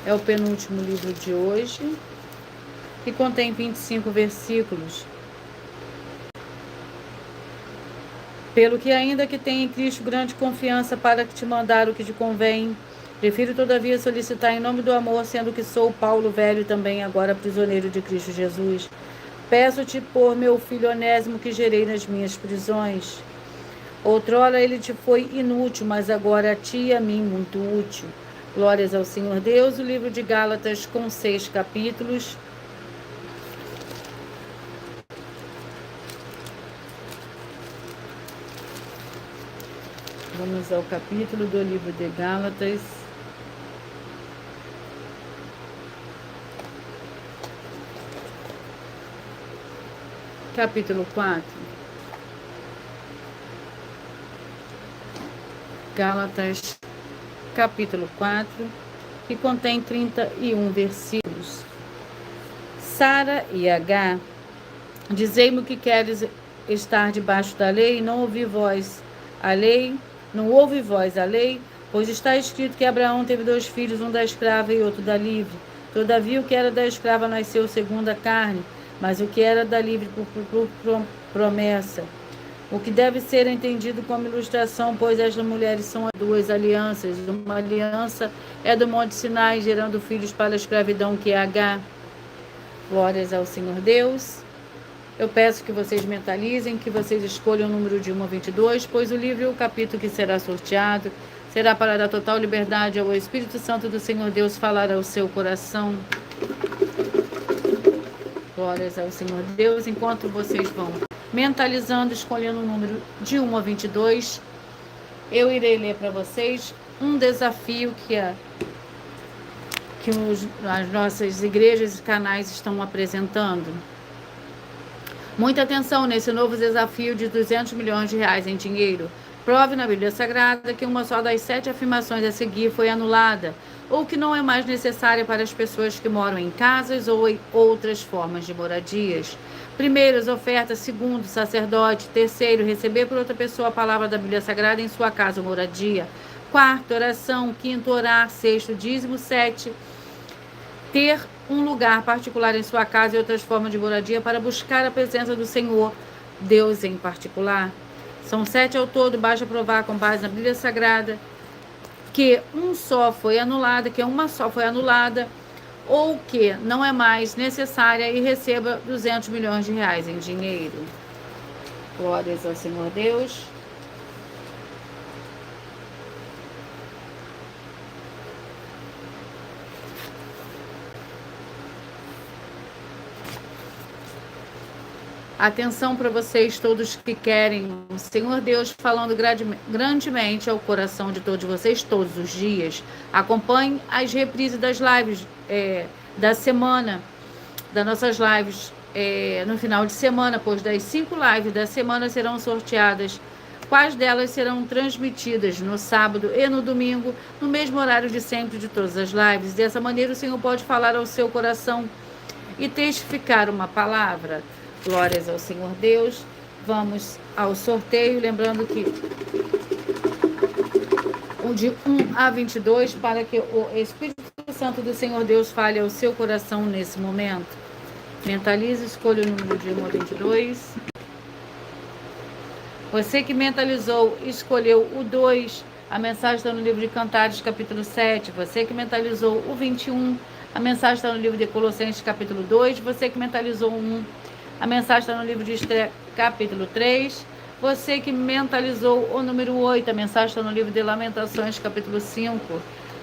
É o penúltimo livro de hoje, que contém 25 versículos. Pelo que ainda que tenha em Cristo grande confiança para te mandar o que te convém, prefiro todavia solicitar em nome do amor, sendo que sou Paulo velho também, agora prisioneiro de Cristo Jesus. Peço-te por meu filho Onésimo, que gerei nas minhas prisões. Outrora ele te foi inútil, mas agora a ti e a mim muito útil. Glórias ao Senhor Deus. O livro de Gálatas com 6 capítulos. Vamos ao capítulo do livro de Gálatas. Capítulo 4. Gálatas, capítulo 4, que contém 31 versículos. Sara e H, dizei-me que queres estar debaixo da lei, não ouvi vós a lei, pois está escrito que Abraão teve 2 filhos, um da escrava e outro da livre. Todavia o que era da escrava nasceu segundo a carne, mas o que era da livre por promessa. O que deve ser entendido como ilustração, pois as mulheres são 2 alianças. Uma aliança é do Monte Sinai, gerando filhos para a escravidão, que é H. Glórias ao Senhor Deus. Eu peço que vocês mentalizem, que vocês escolham o número de 1 a 22, pois o livro e o capítulo que será sorteado será para dar total liberdade ao Espírito Santo do Senhor Deus falar ao seu coração. Glórias ao Senhor Deus. Enquanto vocês vão mentalizando, escolhendo o número de 1 a 22, eu irei ler para vocês um desafio que as nossas igrejas e canais estão apresentando. Muita atenção nesse novo desafio de 200 milhões de reais em dinheiro. Prove na Bíblia Sagrada que uma só das 7 afirmações a seguir foi anulada, ou que não é mais necessária para as pessoas que moram em casas ou em outras formas de moradias. Primeiro, as ofertas. Segundo, sacerdote. Terceiro, receber por outra pessoa a palavra da Bíblia Sagrada em sua casa ou moradia. Quarto, oração. Quinto, orar. Sexto, dízimo. 7, ter um lugar particular em sua casa e outras formas de moradia para buscar a presença do Senhor, Deus em particular. São 7 ao todo, basta provar com base na Bíblia Sagrada que uma só foi anulada, ou que não é mais necessária e receba 200 milhões de reais em dinheiro. Glórias ao Senhor Deus. Atenção para vocês todos que querem o Senhor Deus falando grandemente ao coração de todos vocês todos os dias. Acompanhe as reprises das lives da semana, das nossas lives no final de semana, pois das 5 lives da semana serão sorteadas. Quais delas serão transmitidas no sábado e no domingo, no mesmo horário de sempre de todas as lives. Dessa maneira o Senhor pode falar ao seu coração e testificar uma palavra. Glórias ao Senhor Deus. Vamos ao sorteio, lembrando que o de 1 a 22, para que o Espírito Santo do Senhor Deus fale ao seu coração nesse momento. Mentalize, escolha o número de 1 a 22. Você que mentalizou, escolheu o 2, a mensagem está no livro de Cantares, capítulo 7. Você que mentalizou o 21, a mensagem está no livro de Colossenses, capítulo 2. Você que mentalizou o 1, a mensagem está no livro de Esther, capítulo 3. Você que mentalizou o número 8, a mensagem está no livro de Lamentações, capítulo 5.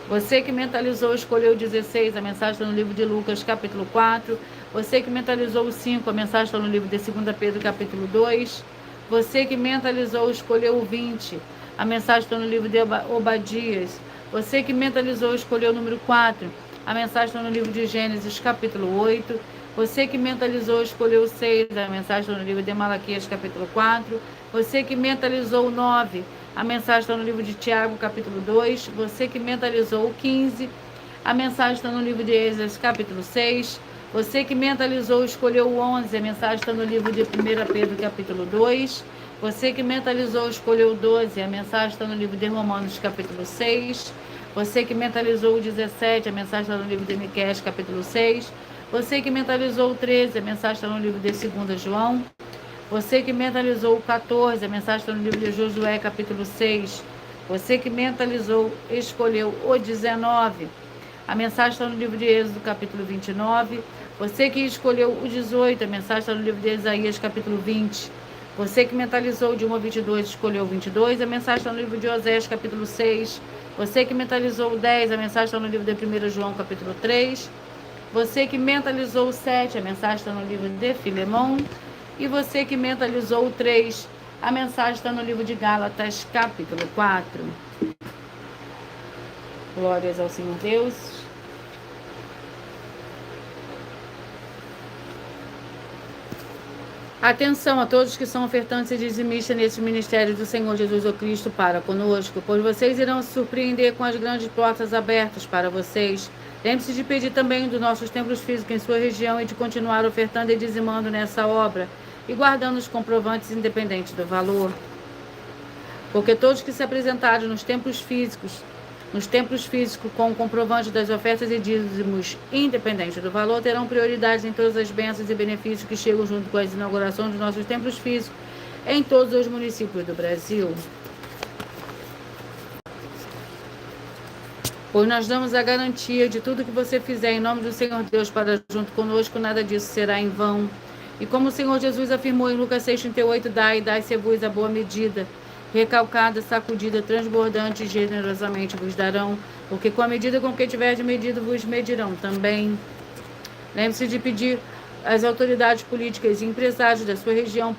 Você que mentalizou, escolheu o 16, a mensagem está no livro de Lucas, capítulo 4. Você que mentalizou o 5, a mensagem está no livro de 2 Pedro, capítulo 2. Você que mentalizou, escolheu o 20. A mensagem está no livro de Obadias. Você que mentalizou, escolheu o número 4. A mensagem está no livro de Gênesis, capítulo 8. Você que mentalizou, escolheu o 6. A mensagem está no livro de Malaquias, capítulo 4. Você que mentalizou o 9. A mensagem está no livro de Tiago, capítulo 2. Você que mentalizou o 15. A mensagem está no livro de Êxodo, capítulo 6. Você que mentalizou, escolheu o 11. A mensagem está no livro de 1 Pedro, capítulo 2. Você que mentalizou, escolheu o 12. A mensagem está no livro de Romanos, capítulo 6. Você que mentalizou o 17. A mensagem está no livro de Miqueias, capítulo 6. Você que mentalizou o 13. A mensagem está no livro de 2 João. Você que mentalizou o 14. A mensagem está no livro de Josué, capítulo 6. Você que mentalizou, escolheu o 19. A mensagem está no livro de Êxodo, capítulo 29. Você que escolheu o 18. A mensagem está no livro de Isaías, capítulo 20. Você que mentalizou de 1 a 22, escolheu o 22. A mensagem está no livro de Osés, capítulo 6. Você que mentalizou o 10. A mensagem está no livro de 1 João, capítulo 3. Você que mentalizou o 7. A mensagem está no livro de Filemão. E você que mentalizou o 3. A mensagem está no livro de Gálatas, capítulo 4. Glórias ao Senhor Deus. Atenção a todos que são ofertantes e dizimistas nesse ministério do Senhor Jesus o Cristo para conosco, pois vocês irão se surpreender com as grandes portas abertas para vocês. Lembre-se de pedir também dos nossos templos físicos em sua região e de continuar ofertando e dizimando nessa obra e guardando os comprovantes independentes do valor. Porque todos que se apresentarem nos templos físicos com o comprovante das ofertas e dízimos independente do valor, terão prioridade em todas as bênçãos e benefícios que chegam junto com as inaugurações dos nossos templos físicos em todos os municípios do Brasil. Pois nós damos a garantia de tudo que você fizer em nome do Senhor Deus para junto conosco, nada disso será em vão. E como o Senhor Jesus afirmou em Lucas 6,38, dai-se-vos a boa medida, recalcada, sacudida, transbordante, e generosamente vos darão, porque com a medida com que tiverdes medido, vos medirão também. Lembre-se de pedir às autoridades políticas e empresários da sua região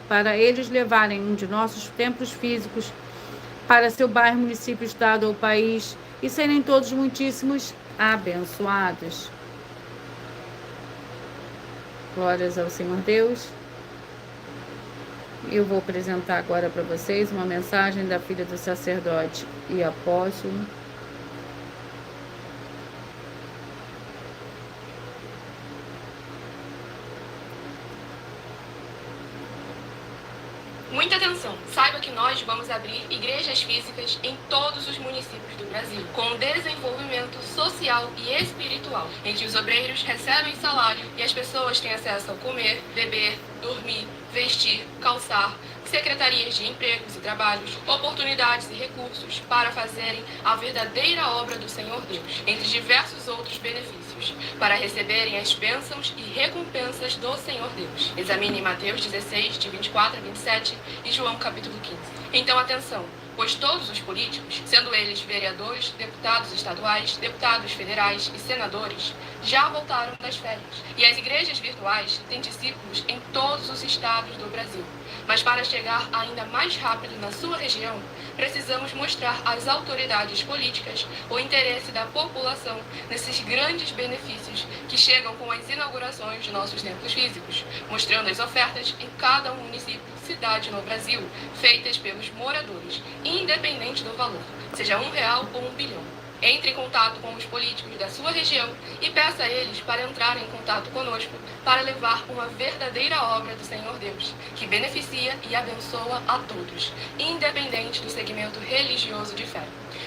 para eles levarem um de nossos templos físicos para seu bairro, município, estado ou país e serem todos muitíssimos abençoados. Glórias ao Senhor Deus. Eu vou apresentar agora para vocês uma mensagem da filha do sacerdote e apóstolo. Muita atenção! Saiba que nós vamos abrir igrejas físicas em todos os municípios do Brasil, com desenvolvimento social e espiritual, em que os obreiros recebem salário e as pessoas têm acesso ao comer, beber, dormir, vestir, calçar, secretarias de empregos e trabalhos, oportunidades e recursos para fazerem a verdadeira obra do Senhor Deus, entre diversos outros benefícios, para receberem as bênçãos e recompensas do Senhor Deus. Examine Mateus 16, de 24 a 27 e João capítulo 15. Então atenção! Pois todos os políticos, sendo eles vereadores, deputados estaduais, deputados federais e senadores, já voltaram das férias. E as igrejas virtuais têm discípulos em todos os estados do Brasil. Mas para chegar ainda mais rápido na sua região, precisamos mostrar às autoridades políticas o interesse da população nesses grandes benefícios que chegam com as inaugurações de nossos templos físicos, mostrando as ofertas em cada município, cidade no Brasil, feitas pelos moradores, independente do valor, seja R$1 ou 1 bilhão. Entre em contato com os políticos da sua região e peça a eles para entrarem em contato conosco para levar uma verdadeira obra do Senhor Deus, que beneficia e abençoa a todos, independente do segmento religioso de fé.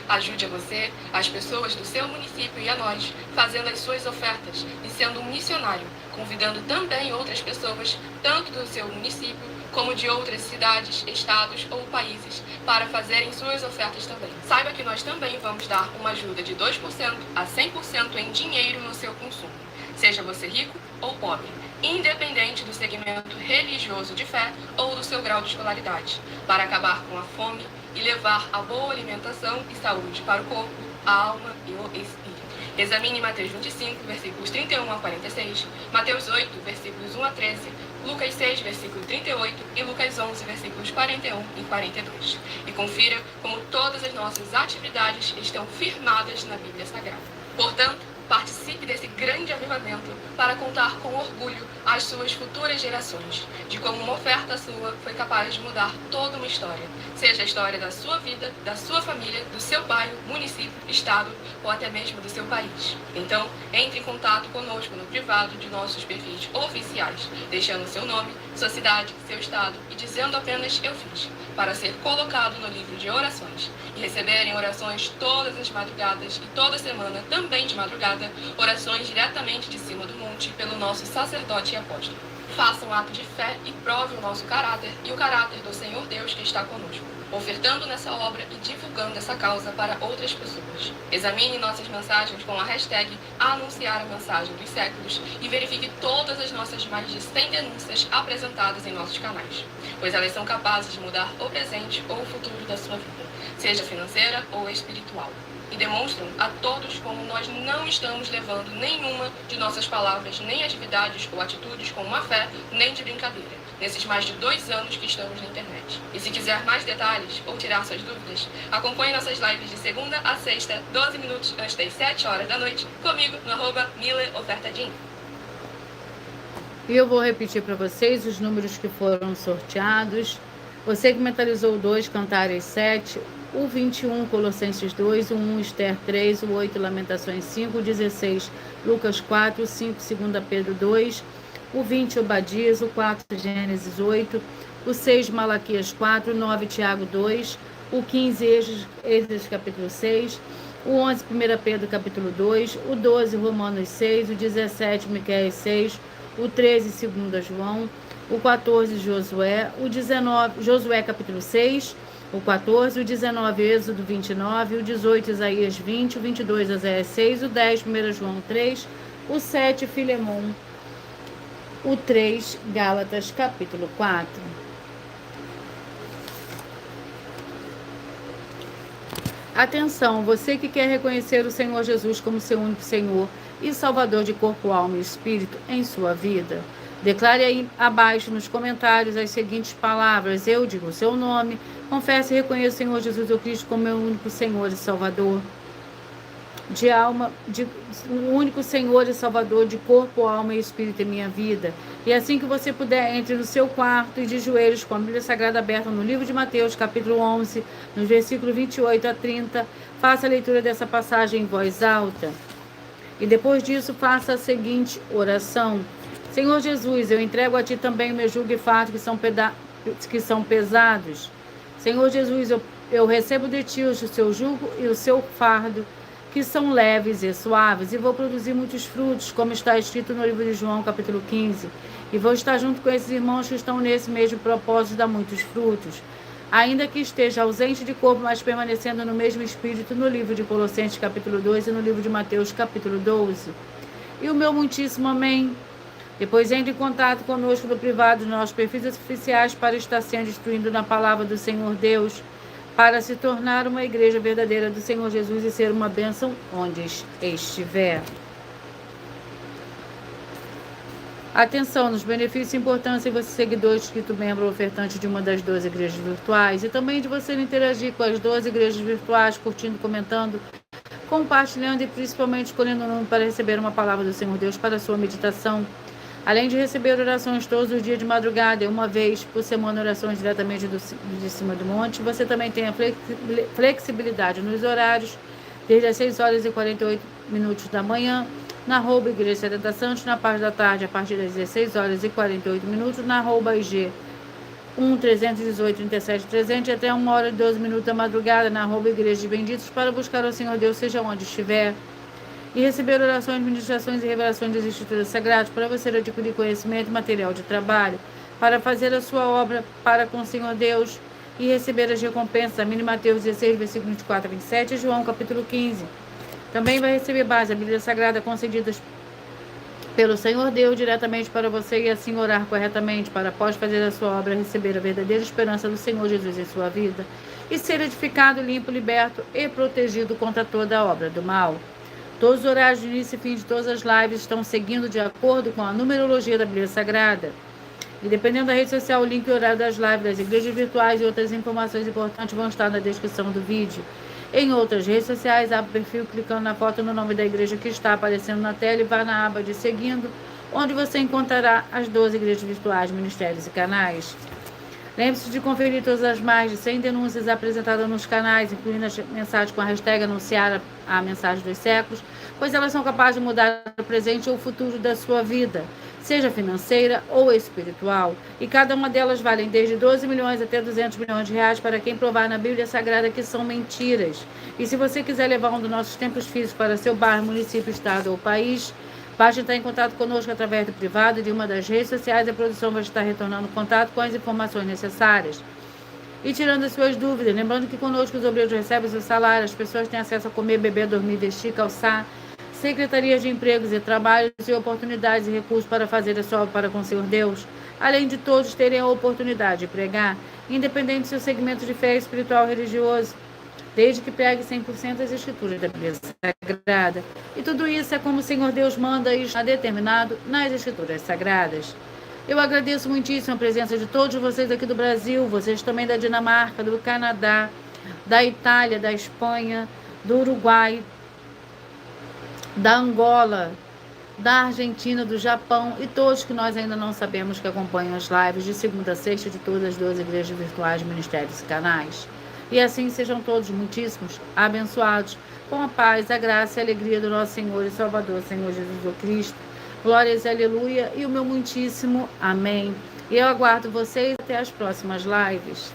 Ajude a você, as pessoas do seu município e a nós, fazendo as suas ofertas e sendo um missionário, convidando também outras pessoas, tanto do seu município como de outras cidades, estados ou países, para fazerem suas ofertas também. Saiba que nós também vamos dar uma ajuda de 2% a 100% em dinheiro no seu consumo, seja você rico ou pobre, independente do segmento religioso de fé ou do seu grau de escolaridade, para acabar com a fome e levar a boa alimentação e saúde para o corpo, a alma e o espírito. Examine Mateus 25, versículos 31 a 46, Mateus 8, versículos 1 a 13, Lucas 6, versículo 38 e Lucas 11, versículos 41 e 42. E confira como todas as nossas atividades estão firmadas na Bíblia Sagrada. Portanto, participe desse grande avivamento para contar com orgulho às suas futuras gerações de como uma oferta sua foi capaz de mudar toda uma história, seja a história da sua vida, da sua família, do seu bairro, município, estado ou até mesmo do seu país. Então, entre em contato conosco no privado de nossos perfis oficiais, deixando seu nome, sua cidade, seu estado e dizendo apenas "eu fiz", para ser colocado no livro de orações e receberem orações todas as madrugadas e toda semana, também de madrugada, orações diretamente de cima do monte pelo nosso sacerdote e apóstolo. Faça um ato de fé e prove o nosso caráter e o caráter do Senhor Deus que está conosco, ofertando nessa obra e divulgando essa causa para outras pessoas. Examine nossas mensagens com a hashtag Anunciar a Mensagem dos Séculos e verifique todas as nossas mais de 100 denúncias apresentadas em nossos canais, pois elas são capazes de mudar o presente ou o futuro da sua vida, seja financeira ou espiritual, e demonstram a todos como nós não estamos levando nenhuma de nossas palavras, nem atividades ou atitudes com má fé, nem de brincadeira, nesses mais de 2 anos que estamos na internet. E se quiser mais detalhes ou tirar suas dúvidas, acompanhe nossas lives de segunda a sexta, 12 minutos antes das 7 horas da noite, comigo no @MileOfertaDin. E eu vou repetir para vocês os números que foram sorteados. Você que mentalizou o 2, Cantares 7, o 21, Colossenses 2, o 1, Esther 3, o 8, Lamentações 5, o 16, Lucas 4, o 5, 2 Pedro 2, o 20, Obadias, o 4, Gênesis 8, o 6, Malaquias 4, o 9, Tiago 2, o 15, Esdras capítulo 6, o 11, 1 Pedro capítulo 2, o 12, Romanos 6, o 17, Miqueias 6, o 13, 2 João, o 14, Josué, o 19, Josué capítulo 6, o 14, o 19, Êxodo 29, o 18, Isaías 20, o 22, Oséias 6, o 10, 1 João 3, o 7, Filemon, o 3, Gálatas capítulo 4. Atenção, você que quer reconhecer o Senhor Jesus como seu único Senhor e Salvador de corpo, alma e espírito em sua vida, declare aí abaixo nos comentários as seguintes palavras: eu digo o seu nome, confesso e reconheço o Senhor Jesus Cristo como meu único Senhor e Salvador de alma, o único Senhor e Salvador de corpo, alma e espírito em minha vida. E assim que você puder, entre no seu quarto e de joelhos com a Bíblia Sagrada aberta no livro de Mateus, capítulo 11, nos versículos 28 a 30, faça a leitura dessa passagem em voz alta. E depois disso, faça a seguinte oração: Senhor Jesus, eu entrego a Ti também o meu jugo e fardo que são pesados. Senhor Jesus, eu recebo de Ti o seu jugo e o seu fardo, que são leves e suaves, e vou produzir muitos frutos, como está escrito no livro de João, capítulo 15. E vou estar junto com esses irmãos que estão nesse mesmo propósito de dar muitos frutos. Ainda que esteja ausente de corpo, mas permanecendo no mesmo espírito, no livro de Colossenses, capítulo 2, e no livro de Mateus, capítulo 12. E o meu muitíssimo amém. Depois entre em contato conosco no privado dos nossos perfis oficiais para estar sendo instruído na palavra do Senhor Deus, para se tornar uma igreja verdadeira do Senhor Jesus e ser uma bênção onde estiver. Atenção nos benefícios e importância de você, seguidor inscrito membro ou ofertante de uma das 12 igrejas virtuais, e também de você interagir com as 12 igrejas virtuais, curtindo, comentando, compartilhando e principalmente escolhendo um nome para receber uma palavra do Senhor Deus para a sua meditação. Além de receber orações todos os dias de madrugada e uma vez por semana orações diretamente de cima do monte, você também tem a flexibilidade nos horários, desde as 6 horas e 48 minutos da manhã, na @Igreja 70 Santos, na parte da tarde, a partir das 16 horas e 48 minutos, na @IG 1-318 37 300, e até 1 hora e 12 minutos da madrugada, na Igreja de Benditos, para buscar o Senhor Deus, seja onde estiver, e receber orações, ministrações e revelações das Escrituras Sagradas, para você adquirir conhecimento e material de trabalho, para fazer a sua obra para com o Senhor Deus e receber as recompensas. A Mateus 16, versículo 24 a 27, e João, capítulo 15. Também vai receber base, a Bíblia Sagrada, concedidas pelo Senhor Deus diretamente para você, e assim orar corretamente, para após fazer a sua obra, receber a verdadeira esperança do Senhor Jesus em sua vida, e ser edificado, limpo, liberto e protegido contra toda a obra do mal. Todos os horários de início e fim de todas as lives estão seguindo de acordo com a numerologia da Bíblia Sagrada. E dependendo da rede social, o link e o horário das lives, das igrejas virtuais e outras informações importantes vão estar na descrição do vídeo. Em outras redes sociais, abra o perfil clicando na foto no nome da igreja que está aparecendo na tela e vá na aba de seguindo, onde você encontrará as 12 igrejas virtuais, ministérios e canais. Lembre-se de conferir todas as mais de 100 denúncias apresentadas nos canais, incluindo as mensagens com a hashtag anunciar a mensagem dos séculos, pois elas são capazes de mudar o presente ou o futuro da sua vida, seja financeira ou espiritual, e cada uma delas valem desde 12 milhões até 200 milhões de reais para quem provar na Bíblia Sagrada que são mentiras. E se você quiser levar um dos nossos templos físicos para seu bairro, município, estado ou país, basta entrar em contato conosco através do privado de uma das redes sociais e a produção vai estar retornando contato com as informações necessárias. E tirando as suas dúvidas, lembrando que conosco os obreiros recebem seu salário, as pessoas têm acesso a comer, beber, dormir, vestir, calçar, secretarias de empregos e trabalhos e oportunidades e recursos para fazer a sua obra para com o Senhor Deus, além de todos terem a oportunidade de pregar, independente do seu segmento de fé espiritual ou religioso, desde que pregue 100% as escrituras da Bíblia Sagrada. E tudo isso é como o Senhor Deus manda e está determinado nas escrituras sagradas. Eu agradeço muitíssimo a presença de todos vocês aqui do Brasil, vocês também da Dinamarca, do Canadá, da Itália, da Espanha, do Uruguai, da Angola, da Argentina, do Japão e todos que nós ainda não sabemos que acompanham as lives de segunda a sexta de todas as 12 igrejas virtuais, ministérios e canais. E assim sejam todos muitíssimos abençoados com a paz, a graça e a alegria do nosso Senhor e Salvador, Senhor Jesus Cristo. Glórias e aleluia e o meu muitíssimo amém. E eu aguardo vocês até as próximas lives.